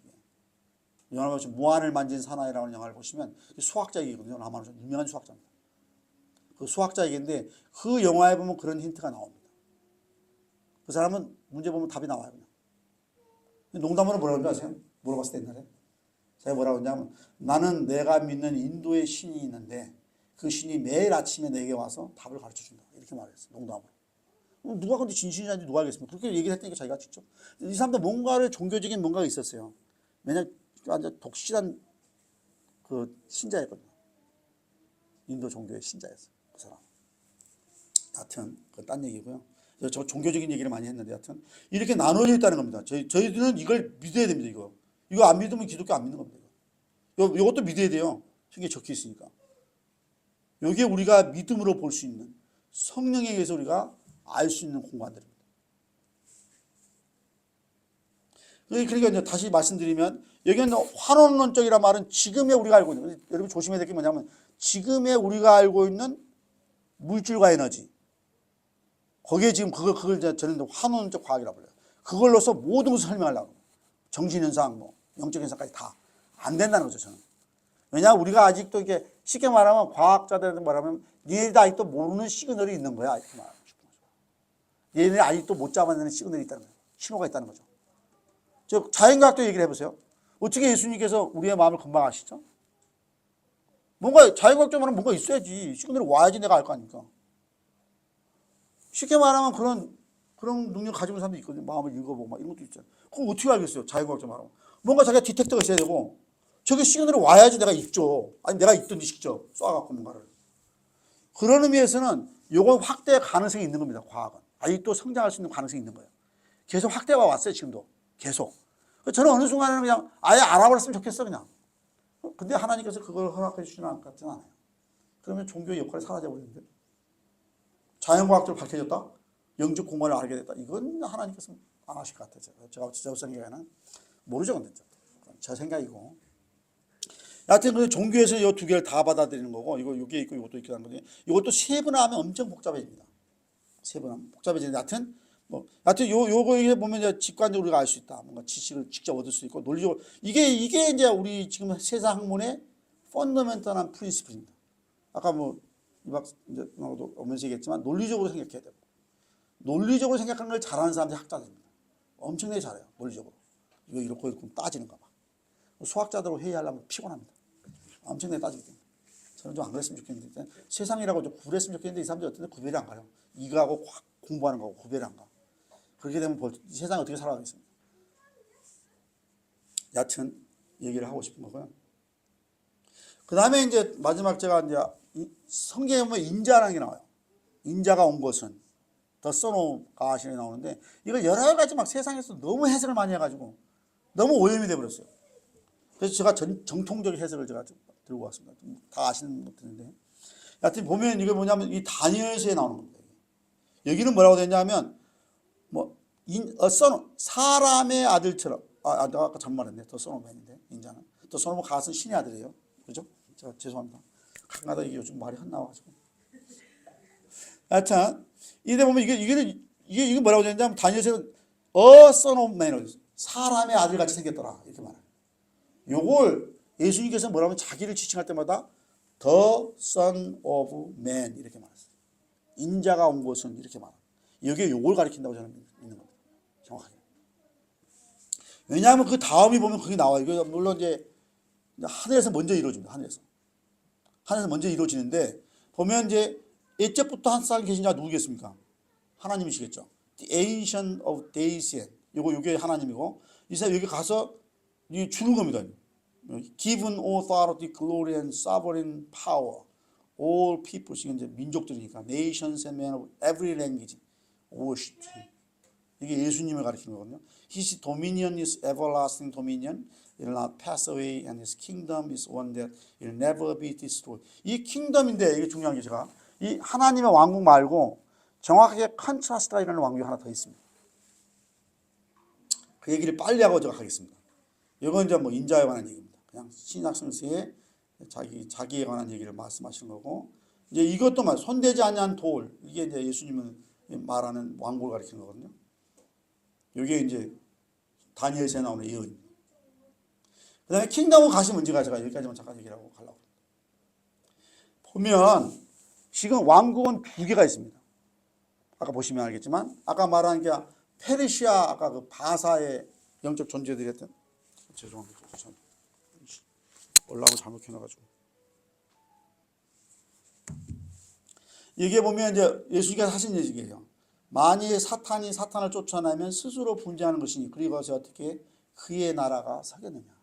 영화를 보시면 무한을 만진 사나이라는 영화를 보시면 수학자 얘기거든요. 라마누잔 유명한 수학자입니다. 그 수학자 얘기인데 그 영화에 보면 그런 힌트가 나옵니다. 그 사람은 문제 보면 답이 나와요. 그냥. 농담으로 뭐라고 하는지 아세요? 물어봤을 때 옛날에. 제가 뭐라고 했냐면 나는 내가 믿는 인도의 신이 있는데 그 신이 매일 아침에 내게 와서 답을 가르쳐준다. 이렇게 말했어요. 농담으로. 누가 근데 진신이 아닌지 누가 알겠습니까? 그렇게 얘기를 했다니까 자기가 직접. 이 사람들 뭔가를 종교적인 뭔가가 있었어요. 왜냐하면 완전 독실한 그 신자였거든요. 인도 종교의 신자였어요. 그 사람. 하여튼 그건 딴 얘기고요. 저 종교적인 얘기를 많이 했는데 하여튼 이렇게 나눠져 있다는 겁니다. 저희들은 이걸 믿어야 됩니다. 이거 안 믿으면 기독교 안 믿는 겁니다. 이것도 믿어야 돼요. 여기에 적혀 있으니까. 이게 우리가 믿음으로 볼 수 있는 성령에 의해서 우리가 알 수 있는 공간들입니다. 그러니까 이제 다시 말씀드리면 여기는 환원론적이란 말은 지금의 우리가 알고 있는, 여러분 조심해야 될 게 뭐냐면 지금의 우리가 알고 있는 물질과 에너지, 거기에 지금 그걸 저는 환원적 과학이라고 불러요. 그걸로서 모든 것을 설명하려고. 정신현상, 뭐 영적 현상까지 다 안 된다는 거죠, 저는. 왜냐하면 우리가 아직도 이게 쉽게 말하면 과학자들한테 말하면 얘네들 아직도 모르는 시그널이 있는 거야. 이렇게 말하고 싶은 거죠. 얘네들이 아직도 못 잡아내는 시그널이 있다는 거예요. 신호가 있다는 거죠. 즉 자연과학도 얘기를 해보세요. 어떻게 예수님께서 우리의 마음을 금방 아시죠? 뭔가 자연과학적으로 말하면 뭔가 있어야지. 시그널이 와야지 내가 알 거 아닙니까? 쉽게 말하면 그런 능력 가지고 있는 사람도 있거든요. 마음을 읽어보고 막 이런 것도 있잖아요. 그럼 어떻게 알겠어요? 자연과학적으로 말하면. 뭔가 자기가 디텍터가 있어야 되고 저게 시그널이 와야지 내가 읽죠. 아니 내가 읽든지 직접 쏴갖고 뭔가를. 그런 의미에서는 요건 확대 가능성이 있는 겁니다. 과학은. 아직도 성장할 수 있는 가능성이 있는 거예요. 계속 확대가 왔어요. 지금도. 계속. 저는 어느 순간에는 그냥 아예 알아버렸으면 좋겠어 그냥. 근데 하나님께서 그걸 허락해 주시는 것 같지는 않아요. 그러면 종교의 역할이 사라져버리는데. 자연과학적으로 밝혀졌다? 영적 공간을 알게 됐다? 이건 하나님께서 안 하실 것 같아요. 제가 생각에는. 모르죠. 근데 제 생각이고. 하여튼 그 종교에서 이 두 개를 다 받아들이는 거고, 이게 있고 이것도 있고 하는 건데, 이것도 세분화하면 엄청 복잡해집니다. 세분화하면 복잡해지는데, 하여튼 요거에 보면 이제 직관적으로 우리가 알 수 있다. 뭔가 지식을 직접 얻을 수 있고, 논리적으로. 이게 이제 우리 지금 세상 학문의 펀더멘털한 프린시플입니다. 아까 이박 이제 나도 오면서 얘기했지만, 논리적으로 생각해야 되고. 논리적으로 생각하는 걸 잘하는 사람들이 학자들입니다. 엄청나게 잘해요. 논리적으로. 이거 이렇게 따지는가 봐. 수학자들하고 회의하려면 피곤합니다. 엄청나게 따지기 때문에. 저는 좀 안 그랬으면 좋겠는데 세상이라고 좀 구랬으면 좋겠는데 이 사람들이 어떤데 구별이 안 가요. 이거하고 공부하는 거하고 구별이 안 가. 그렇게 되면 세상이 어떻게 살아가겠습니까? 여튼 얘기를 하고 싶은 거고요. 그 다음에 이제 마지막 제가 이제 성경에 보면 인자라는 게 나와요. 인자가 온 것은 더 써놓가 하시는 게 나오는데 이걸 여러 가지 막 세상에서 너무 해석을 많이 해가지고 너무 오염이 돼버렸어요. 그래서 제가 정통적인 해석을 제가 들고 왔습니다. 다 아시는 분들인데. 하여튼 보면 이게 뭐냐면 이 다니엘서에 나오는 겁니다. 여기는 뭐라고 되냐면 사람의 아들처럼 내가 아까 잘못 말했네. 더 써놓맨인데 인자는 더 써놓면 가스는 신의 아들이에요. 그죠? 제가 죄송합니다. 가끔가다 이게 요즘 말이 헛나와가지고. 하여튼 이때 보면 이게 뭐라고 되냐면 다니엘서는 son of man, 사람의 아들같이 생겼더라 이렇게 말해요. 요걸 예수님께서 뭐라면 자기를 지칭할 때마다 the son of man 이렇게 말했어요. 인자가 온 것은 이렇게 말합니다. 여기에 요걸 가리킨다고 저는 믿는 겁니다. 정확하게. 왜냐하면 그 다음이 보면 그게 나와요. 이거 물론 이제 하늘에서 먼저 이루어집니다. 하늘에서 먼저 이루어지는데 보면 이제 옛적부터 한 사람 계신 자가 누구겠습니까? 하나님이시겠죠. The ancient of days. 요게 하나님이고 이 사람 여기 가서 주는 겁니다. Given authority, glory and sovereign power. All peoples, 이게 이제 민족들이니까 nations and men of every language worship. 이게 예수님을 가리키는 거거든요. His dominion is everlasting dominion. It will not pass away, and His kingdom is one that will never be destroyed. 이 킹덤인데 이게 중요한 게 제가 이 하나님의 왕국 말고 정확하게 컨트라스트라는 왕국이 하나 더 있습니다. 그 얘기를 빨리 하고 제가 하겠습니다. 이건 이제 인자에 관한 얘기입니다. 그냥 신약성서에 자기에 관한 얘기를 말씀하시는 거고, 이제 이것도 손대지 아니한 돌, 이게 이제 예수님은 말하는 왕국을 가리키는 거거든요. 이게 이제 다니엘서에 나오는 예언입니다. 그 다음에 킹덤은 가시 문제가 제가 여기까지만 잠깐 얘기를 하고 가려고 합니다. 보면 지금 왕국은 두 개가 있습니다. 아까 보시면 알겠지만 아까 말한 게 페르시아 아까 그 바사의 영적 존재들이 했던 죄송합니다. 올라오고 잘못 켜놔가지고 이게 보면 이제 예수님께서 하신 얘기예요. 만일 사탄이 사탄을 쫓아내면 스스로 분재하는 것이니 그리고 어떻게 그의 나라가 서겠느냐.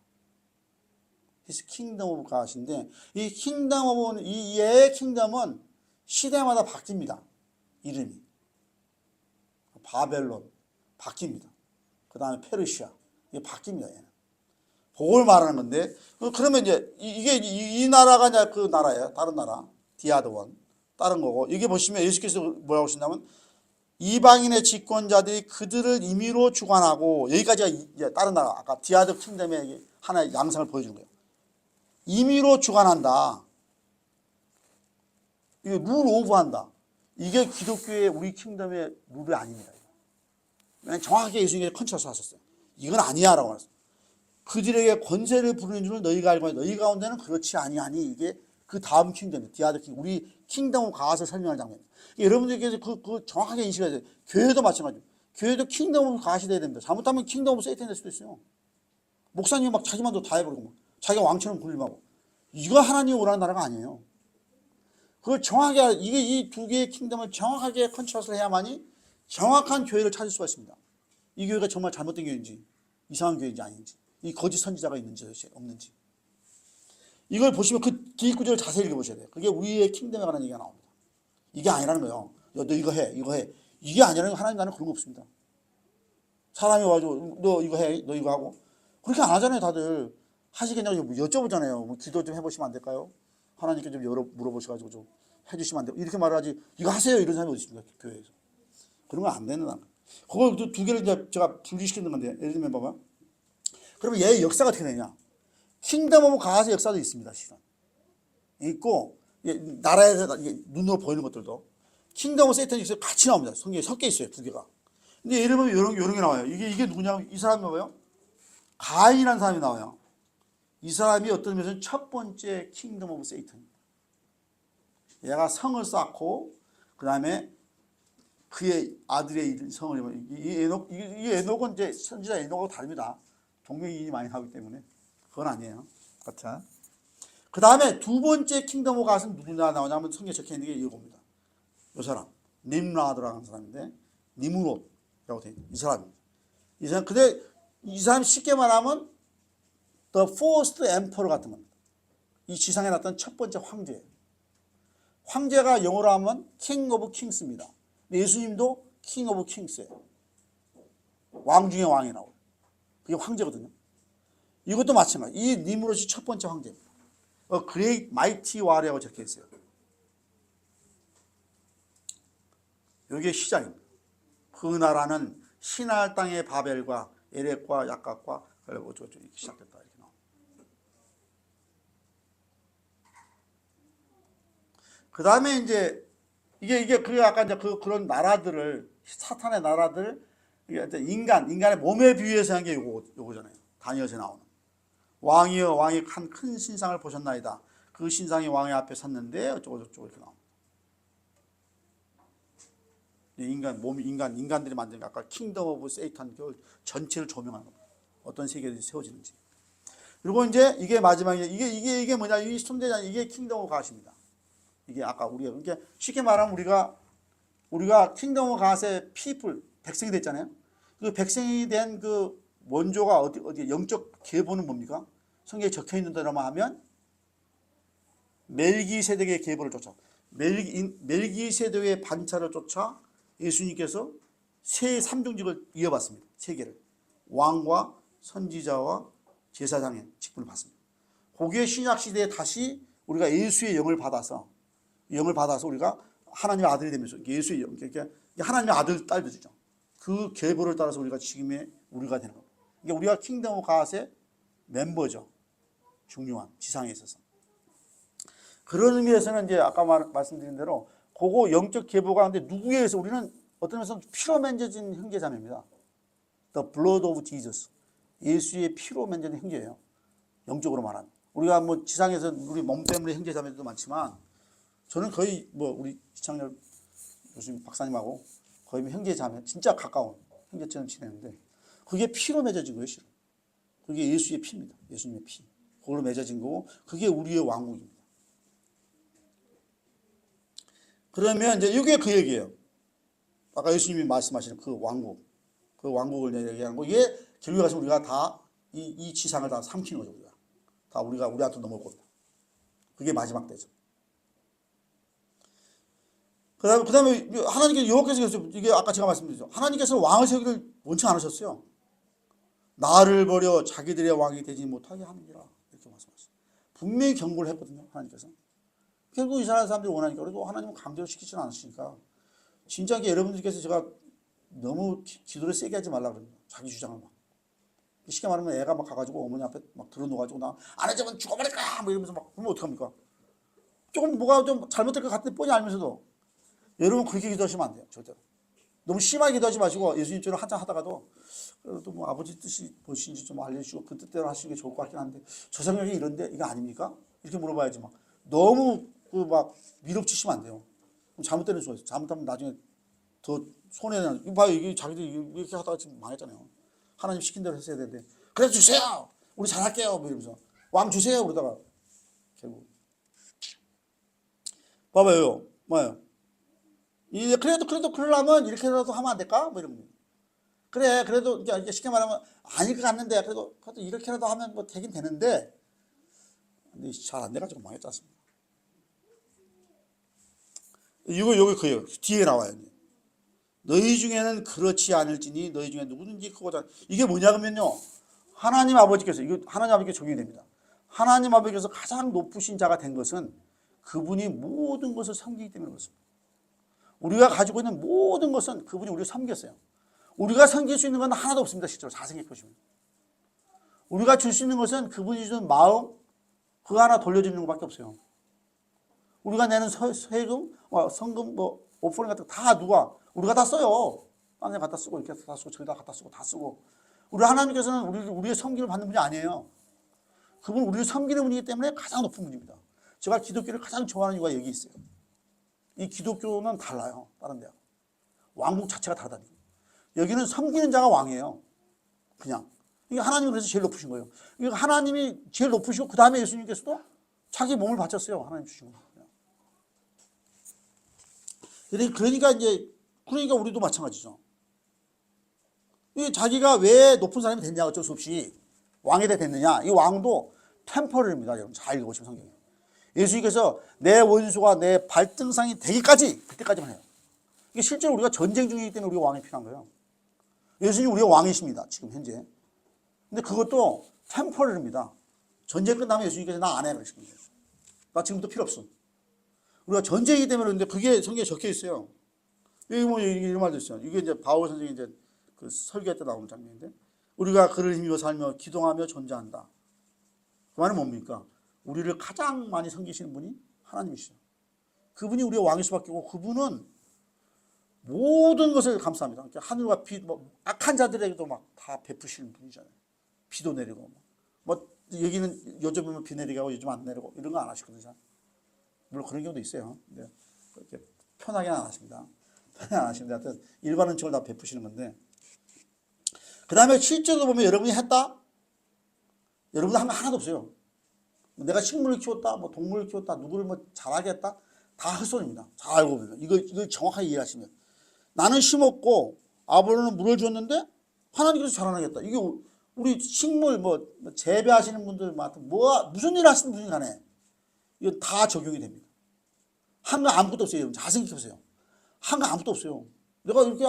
His kingdom of God인데 이 킹덤 오브 이 얘의 킹덤은 시대마다 바뀝니다. 이름이 바벨론 바뀝니다. 그 다음에 페르시아 이게 바뀝니다. 얘는. 그걸 말하는 건데 그러면 이제 이게 이 나라가 이제 그 나라예요. 다른 나라 디아드원 다른 거고 이게 보시면 예수께서 뭐라고 하신다면 이방인의 집권자들이 그들을 임의로 주관하고 여기까지가 이제 다른 나라 아까 디아드 킹덤의 하나의 양상을 보여주는 거예요. 임의로 주관한다. 이게 룰 오브한다. 이게 기독교의 우리 킹덤의 룰이 아닙니다. 왜냐하면 정확하게 예수님께서 컨트롤을 하셨어요. 이건 아니야라고 하셨어요. 그들에게 권세를 부르는 줄은 너희가 알고 너희 가운데는 그렇지 아니하니 이게 그 다음 킹덤 디아드 킹 우리 킹덤을 가서 설명할 장면입니다. 여러분들께서 그 정확하게 인식해야 돼요. 교회도 마찬가지예요. 교회도 킹덤을 가시 돼야 됩니다. 잘못하면 킹덤을 세이탄 될 수도 있어요. 목사님 막 자기만도 다 해버리고 막 자기가 왕처럼 군림하고 이거 하나님이 원하는 나라가 아니에요. 그걸 정확하게 이게 이 두 개의 킹덤을 정확하게 컨트롤을 해야만이 정확한 교회를 찾을 수가 있습니다. 이 교회가 정말 잘못된 교회인지 이상한 교회인지 아닌지 이 거짓 선지자가 있는지 없는지 이걸 보시면 그 기획구조를 자세히 읽어보셔야 돼요. 그게 우리의 킹덤에 관한 얘기가 나옵니다. 이게 아니라는 거예요. 너 이거 해 이거 해 이게 아니라는 거 하나님 나는 그런 거 없습니다. 사람이 와가지고 너 이거 해 너 이거 하고 그렇게 안 하잖아요. 다들 하시겠냐고 여쭤보잖아요. 뭐 기도 좀 해보시면 안 될까요? 하나님께 좀 물어보셔가지고 좀 해주시면 안 돼요. 이렇게 말을 하지 이거 하세요 이런 사람이 어디 있습니까? 교회에서. 그런 거 안 되는 거. 그걸 두 개를 이제 제가 분리시키는 건데 예를 들면 봐봐. 그러면 얘의 역사가 어떻게 되냐? 킹덤 오브 가드의 역사도 있습니다. 실은 있고 나라에서 눈으로 보이는 것들도 킹덤 오브 세이탄이 같이 나옵니다. 성경에 섞여 있어요. 두 개가. 근데 예를 들면 이런 게 나와요. 이게 누구냐면 이 사람이 뭐예요? 가인이라는 사람이 나와요. 이 사람이 어떤 면에서는 첫 번째 킹덤 오브 세이탄입니다. 얘가 성을 쌓고 그 다음에 그의 아들의 성을 이 에녹은 이제 선지자 에녹하고 다릅니다. 동명이인이 많이 나오기 때문에 그건 아니에요. 같아. 그 다음에 두 번째 킹덤 오브 갓은 누구나 나오냐면 성경에 적혀 있는 게 이겁니다. 이 사람 님라드라는 사람인데 니므롯이라고 되어 있는 이 사람입니다. 이 사람 근데 이 사람 쉽게 말하면 The First Emperor 같은 겁니다. 이 지상에 나타난 첫 번째 황제예요. 황제가 영어로 하면 King of Kings입니다. 예수님도 King of Kings예요. 왕 중에 왕이 나와요. 그게 황제거든요. 이것도 마찬가지. 이 니므롯이 첫 번째 황제입니다. Great Mighty War라고 적혀 있어요. 이게 시작입니다. 그 나라는 신할 땅의 바벨과 에렉과 약각과 이렇게 시작됐다. 이렇게 나옵니다. 그 다음에 이제 이게 그 아까 이제 그런 나라들을 사탄의 나라들 인간의 몸에 비유해서 한 게 요거잖아요. 다니엘서에 나오는 왕이여 왕이 한 큰 신상을 보셨나이다. 그 신상이 왕의 앞에 섰는데 어쩌고 저쩌고 이렇게 나옵니다. 인간들이 만든 아까 킹덤 오브 세이탄 그 전체를 조명하는 겁니다. 어떤 세계들이 세워지는지. 그리고 이제 이게 마지막에 이게 뭐냐? 이 순대장 이게 킹덤 오브 갓입니다. 이게 아까 우리가 그러니까 쉽게 말하면 우리가 킹덤 오브 갓의 피플 백성이 됐잖아요. 그 백성이 된 그 원조가 어디 영적 계보는 뭡니까? 성경에 적혀 있는 대로만 하면 멜기세덱의 계보를 쫓아 멜기세덱의 반차를 쫓아 예수님께서 세 삼종직을 이어받습니다. 세 개를 왕과 선지자와 제사장의 직분을 받습니다. 고기의 신약 시대에 다시 우리가 예수의 영을 받아서 우리가 하나님의 아들이 되면서 예수의 영, 그러니까 하나님의 아들 딸들이죠. 그 계보를 따라서 우리가 지금의 우리가 되는 겁니다. 그러니까 우리가 킹덤 오브 갓의 멤버죠. 중요한 지상에 있어서. 그런 의미에서는 이제 아까 말씀드린 대로 그거 영적 계보가 하는데 누구에 의해서 우리는 어떤 면에서 피로 만져진 형제자매입니다. The blood of Jesus. 예수의 피로 만져진 형제예요. 영적으로 말하면. 우리가 뭐 지상에서 우리 몸 때문에 형제자매들도 많지만 저는 거의 뭐 우리 시청자 교수님 박사님하고 거의 형제자매 진짜 가까운 형제처럼 지내는데 그게 피로 맺어진 거예요. 실은. 그게 예수의 피입니다. 예수님의 피. 그걸로 맺어진 거고 그게 우리의 왕국입니다. 그러면 이제 이게 그 얘기예요. 아까 예수님이 말씀하시는 그 왕국을 얘기하는 거 이게 결국에 가서 우리가 다 이 지상을 다 삼키는 거죠. 우리가 다 우리한테 넘어올 겁니다. 그게 마지막 때죠. 그다음에 하나님께서 여호와께서 이게 아까 제가 말씀드렸죠. 하나님께서 왕을 세우기를 원치 않으셨어요. 나를 버려 자기들의 왕이 되지 못하게 하느니라 이렇게 말씀하셨어요. 분명히 경고를 했거든요. 하나님께서. 결국 이스라엘 사람들이 원하니까 그래도 하나님은 강제로 시키지는 않으시니까 진짜 여러분들께서 제가 너무 기도를 세게 하지 말라 그럽니다. 자기 주장을 막. 쉽게 말하면 애가 막 가가지고 어머니 앞에 막 들어놓아가지고 나 안 해주면 죽어버릴 거야 뭐 이러면서 막 그러면 어떡합니까? 조금 뭐가 좀 잘못될 것 같은 뻔히 알면서도 여러분 그렇게 기도하시면 안 돼요. 절대로. 너무 심하게 기도하지 마시고 예수님처럼 한참 하다가도 그래도 뭐 아버지 뜻이 무엇인지 좀 알려주시고 그 뜻대로 하시는 게 좋을 것 같긴 한데 저 성경이 이런데 이거 아닙니까? 이렇게 물어봐야지 막 너무 그 막 밀어붙이시면 안 돼요. 그럼 잘못되는 수가 있어요. 잘못하면 나중에 더 손해는 이거 봐요. 이게 자기들이 이렇게 하다가 지금 망했잖아요. 하나님 시킨 대로 했어야 되는데 그래 주세요. 우리 잘할게요. 뭐 이러면서 왕 주세요. 그러다가 결국 봐봐요. 뭐예요? 그래도 그러려면 이렇게라도 하면 안 될까? 뭐 이런 거. 그래 그래도 이제 쉽게 말하면 아닐 것 같는데 그래도 이렇게라도 하면 뭐 되긴 되는데 근데 잘 안 돼가지고 망했지 않습니까? 이거 여기 그예요. 뒤에 나와요. 너희 중에는 그렇지 않을지니 너희 중에 누구든지 크고자 이게 뭐냐면요. 하나님 아버지께서 이거 하나님 아버지께 적용이 됩니다. 하나님 아버지께서 가장 높으신 자가 된 것은 그분이 모든 것을 섬기기 때문에 그렇습니다. 우리가 가지고 있는 모든 것은 그분이 우리를 섬겼어요. 우리가 섬길 수 있는 건 하나도 없습니다. 실제로 잘 생각해 보시면. 우리가 줄 수 있는 것은 그분이 주는 마음 그거 하나 돌려주는 것밖에 없어요. 우리가 내는 세금, 성금, 오프닝 같은 거 다 우리가 다 써요. 땅에 갖다 쓰고 이렇게 다 쓰고 저기다 갖다 쓰고 다 쓰고. 우리 하나님께서는 우리의 섬김을 받는 분이 아니에요. 그분 우리를 섬기는 분이기 때문에 가장 높은 분입니다. 제가 기독교를 가장 좋아하는 이유가 여기 있어요. 이 기독교는 달라요. 다른 데하고. 왕국 자체가 다르다니까. 여기는 섬기는 자가 왕이에요. 그냥. 이게 하나님이 그래서 제일 높으신 거예요. 이게 하나님이 제일 높으시고 그 다음에 예수님께서도 자기 몸을 바쳤어요. 하나님 주신 거예요. 그러니까 우리도 마찬가지죠. 이 자기가 왜 높은 사람이 됐냐 어쩔 수 없이 왕이 됐느냐. 이 왕도 템퍼럴입니다. 여러분 잘 읽어보시면 성경에. 예수님께서 내 원수가 내 발등상이 되기까지 그때까지만 해요. 이게 실제로 우리가 전쟁 중이기 때문에 우리가 왕이 필요한 거예요. 예수님 우리가 왕이십니다. 지금 현재. 근데 그것도 템퍼럴입니다. 전쟁 끝나면 예수님께서 나 안 해 그러시는 거예요. 나 지금부터 필요 없어. 우리가 전쟁이기 때문에 그런데 그게 성경에 적혀 있어요. 여기 뭐 이런 말도 있어요. 이게 이제 바울 선생이 이제 그 설교할 때 나오는 장면인데 우리가 그를 힘입어 살며 기동하며 존재한다. 그 말은 뭡니까? 우리를 가장 많이 섬기시는 분이 하나님이시죠. 그분이 우리의 왕일 수밖에 없고 그분은 모든 것을 감사합니다. 그러니까 하늘과 빛, 악한 자들에게도 막 다 베푸시는 분이잖아요. 비도 내리고 여기는 요즘 보면 비 내리게 하고 요즘 안 내리고 이런 거 안 하시거든요. 물론 그런 경우도 있어요. 근데 그렇게 편하게는 안 하십니다. 편하게 안 하시는데 하여튼 일반 은총을 다 베푸시는 건데 그 다음에 실제로 보면 여러분이 했다? 여러분도 하면 하나도 없어요. 내가 식물을 키웠다, 동물을 키웠다, 누구를 잘하게 했다? 다 헛소리입니다. 잘 알고 보면. 이걸 정확하게 이해하시면. 나는 심었고, 아브라함은 물을 줬는데, 하나님께서 자라나겠다. 이게 우리 식물, 재배하시는 분들, 무슨 일 하시는 분이 간에, 이거 다 적용이 됩니다. 한 거 아무것도 없어요. 여러분. 잘 생각해보세요. 한 거 아무것도 없어요. 내가 이렇게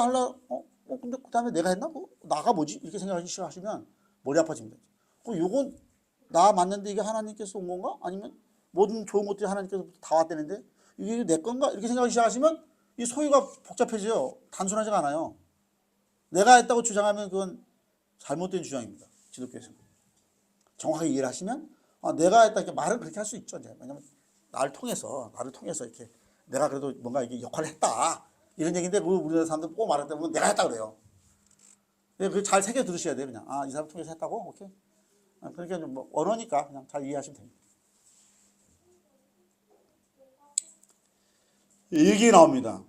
근데 그 다음에 내가 했나? 나가 뭐지? 이렇게 생각하기 시작하시면 머리 아파집니다. 요건 나 맞는데 이게 하나님께서 온 건가? 아니면 모든 좋은 것들이 하나님께서 다 왔다는데 이게 내 건가? 이렇게 생각하기 시작하시면 이 소유가 복잡해져요. 단순하지가 않아요. 내가 했다고 주장하면 그건 잘못된 주장입니다. 기독교에서. 정확하게 이해를 하시면 내가 했다 이렇게 말을 그렇게 할 수 있죠. 이제. 왜냐면 나를 통해서 이렇게 내가 그래도 뭔가 이게 역할을 했다. 이런 얘기인데 우리나라 사람들 꼭 말할 때 보면 내가 했다 그래요. 그걸 잘 새겨 들으셔야 돼요. 그냥 이 사람 통해서 했다고? 오케이. 그러니까 언어니까 그냥 잘 이해하시면 됩니다. 여기 나옵니다.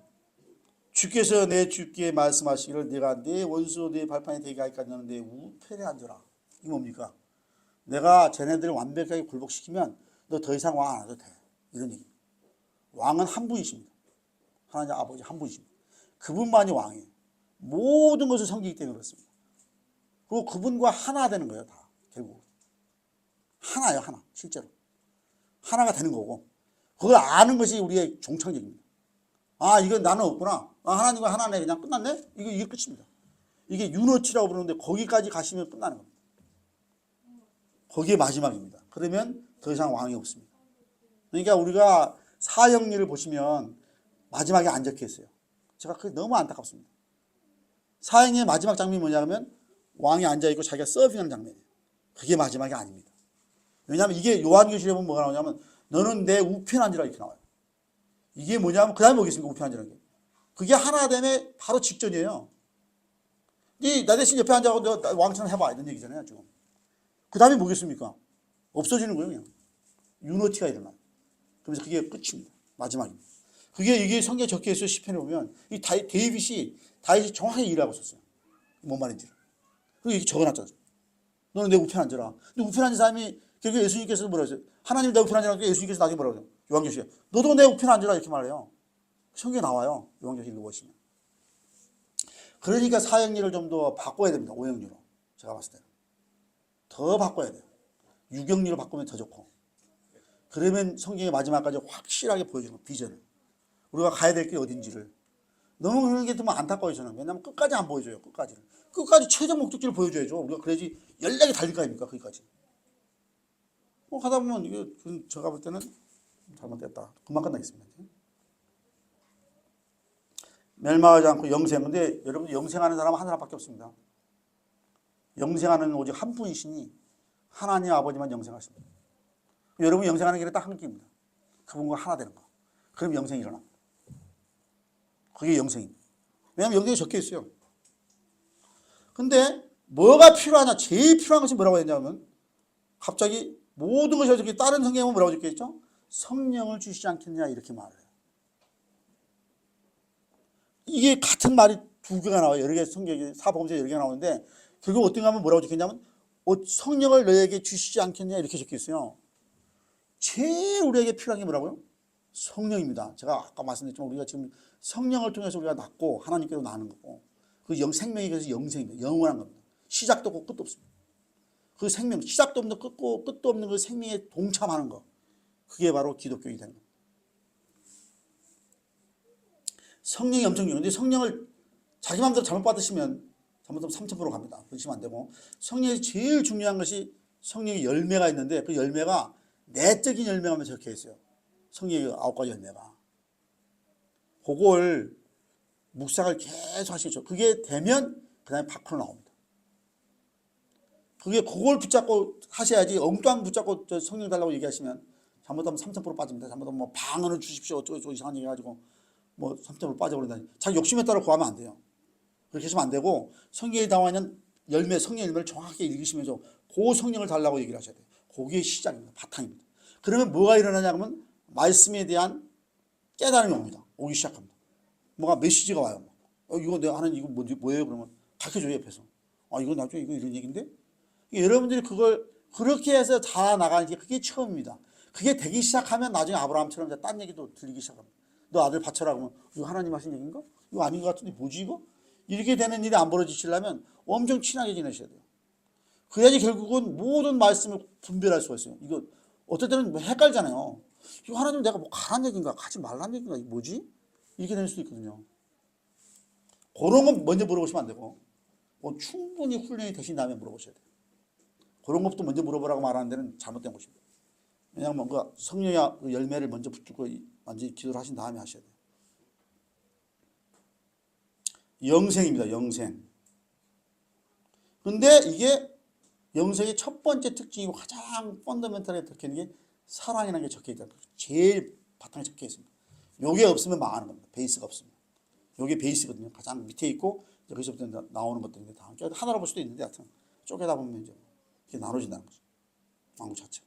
주께서 내 주께 말씀하시기를 내가 내 원수 내 발판에 되게 하기까지 너는 내 우편에 앉으라. 이게 뭡니까? 내가 쟤네들을 완벽하게 굴복시키면 너 더 이상 왕 안 해도 돼. 이런 얘기. 왕은 한 분이십니다. 하나님 아버지 한 분이십니다. 그분만이 왕이에요. 모든 것을 섬기기 때문에 그렇습니다. 그리고 그분과 하나 되는 거예요. 다 결국. 하나예요, 하나. 실제로. 하나가 되는 거고. 그걸 아는 것이 우리의 종착역입니다. 아, 이건 나는 없구나. 아, 하나님과 하나네. 그냥 끝났네? 이게 끝입니다. 이게 유너티라고 부르는데 거기까지 가시면 끝나는 겁니다. 거기에 마지막입니다. 그러면 더 이상 왕이 없습니다. 그러니까 우리가 사형리를 보시면 마지막에 안 적혀 있어요. 제가 그게 너무 안타깝습니다. 사형리의 마지막 장면이 뭐냐면 왕이 앉아있고 자기가 서핑하는 장면이에요. 그게 마지막이 아닙니다. 왜냐하면 이게 요한계시록에 보면 뭐가 나오냐면 너는 내 우편에 앉으라 이렇게 나와요. 이게 뭐냐면 그 다음에 뭐겠습니까? 우편에 앉으라는 게. 그게 하나됨의 바로 직전이에요. 나 대신 옆에 앉아서 너 왕처럼 해봐 이런 얘기잖아요. 지금. 그 다음에 뭐겠습니까? 없어지는 거예요. 그냥. 유노티가 일어나요. 그래서 그게 끝입니다. 마지막입니다. 이게 성경에 적혀 있어요. 시편에 보면 이 다윗이 정확하게 일하고 있었어요. 뭔 말인지. 그리고 이렇게 적어놨잖아요. 너는 내 우편에 앉아라. 근데 우편에 앉은 사람이 결국 예수님께서 뭐라 하세요? 하나님 내 우편에 앉으라고 예수님께서 나중에 뭐라고 해요? 요한계시록에 너도 내 우편에 앉아라 이렇게 말해요. 성경에 나와요. 요한계시록 읽어보시면. 그러니까 사형리를 좀 더 바꿔야 됩니다. 오형리로. 제가 봤을 때는. 더 바꿔야 돼요. 유경리로 바꾸면 더 좋고. 그러면 성경의 마지막까지 확실하게 보여주는 거예요. 비전을. 우리가 가야 될 게 어딘지를. 너무 그런 게 좀 안타까워요. 저는. 왜냐하면 끝까지 안 보여줘요. 끝까지를. 끝까지 최종 목적지를 보여줘야죠. 우리가 그래야지 연락이 달릴 거 아닙니까? 거기까지. 가다 보면 이게 제가 볼 때는 잘못됐다. 금방 끝나겠습니다. 멸망하지 않고 영생. 근데 여러분 영생하는 사람은 한 사람밖에 없습니다. 영생하는 오직 한 분이시니 하나님 아버지만 영생하십니다. 여러분 영생하는 길은 딱 한 길입니다. 그분과 하나 되는 거. 그럼 영생이 일어납니다. 그게 영생입니다. 왜냐하면 영생이 적혀 있어요. 근데 뭐가 필요하냐? 제일 필요한 것이 뭐라고 했냐면 갑자기 모든 것이 어떻게 다른 성경에 뭐라고 적혀 있죠? 성령을 주시지 않겠느냐 이렇게 말을 해요. 이게 같은 말이 두 개가 나와요. 여러 개 성경에 사복음서에 여러 개가 나오는데 결국 어떤 가 하면 뭐라고 적혀 있냐면 성령을 너에게 주시지 않겠냐 이렇게 적혀 있어요. 제일 우리에게 필요한 게 뭐라고요? 성령입니다. 제가 아까 말씀드렸지만 우리가 지금 성령을 통해서 우리가 낳고 하나님께로 나는 거고 그 생명이 그래서 영생입니다. 영원한 겁니다. 시작도 없고 끝도 없습니다. 그 생명, 시작도 없는 끝도 없는 그 생명에 동참하는 거. 그게 바로 기독교이 되는 겁니다. 성령이 엄청 중요한데 성령을 자기 마음대로 잘못 받으시면 잘못하면 3000% 갑니다. 그러시면 안 되고 성령이 제일 중요한 것이 성령의 열매가 있는데 그 열매가 내적인 열매가 적혀 있어요. 성령의 9가지 열매가. 그걸 묵상을 계속 하시죠. 그게 되면 그 다음에 밖으로 나옵니다. 그걸 붙잡고 하셔야지 엉뚱한 붙잡고 성령 달라고 얘기하시면 잘못하면 3000% 빠집니다. 잘못하면 뭐 방언을 주십시오. 어쩌고 이상한 얘기 해가지고 뭐 3000% 빠져버린다니. 자기 욕심에 따라 구하면 안 돼요. 그렇게 하시면 안 되고 성경에 나와 있는 성령 열매를 정확하게 읽으시면서 그 성령을 달라고 얘기를 하셔야 돼요. 그게 시작입니다. 바탕입니다. 그러면 뭐가 일어나냐 하면 말씀에 대한 깨달음이 옵니다. 오기 시작합니다. 뭐가 메시지가 와요. 이거 내가 하는 이거 뭐예요? 그러면 가르쳐줘요. 옆에서. 이거 나중에 이거 이런 얘기인데 여러분들이 그걸 그렇게 해서 자라나가는 게 그게 처음입니다. 그게 되기 시작하면 나중에 아브라함처럼 딴 얘기도 들리기 시작합니다. 너 아들 바쳐라 그러면 이거 하나님 하신 얘기인가? 이거 아닌 것 같은데 뭐지 이거? 이렇게 되는 일이 안 벌어지시려면 엄청 친하게 지내셔야 돼요. 그래야지 결국은 모든 말씀을 분별할 수가 있어요. 이거 어떨 때는 뭐 헷갈잖아요. 이거 하나님 내가 뭐 가란 얘기인가 가지 말란 얘기인가 이게 뭐지? 이렇게 될 수도 있거든요. 그런 건 먼저 물어보시면 안 되고 충분히 훈련이 되신 다음에 물어보셔야 돼요. 그런 것부터 먼저 물어보라고 말하는 데는 잘못된 것입니다. 왜냐하면 뭔가 성령의 그 열매를 먼저 붙들고 완전히 기도를 하신 다음에 하셔야 돼요. 영생입니다. 영생. 근데 이게 영생의 첫 번째 특징이고 가장 펀더멘탈하게 적혀 있는 게 사랑이라는 게 적혀 있다. 제일 바탕에 적혀 있습니다. 요게 없으면 망하는 겁니다. 베이스가 없으면. 요게 베이스거든요. 가장 밑에 있고 여기서부터 나오는 것들인데 다 하나로 볼 수도 있는데 하여튼 쪼개다 보면 이제 이렇게 나눠진다는 거죠. 왕국 자체가.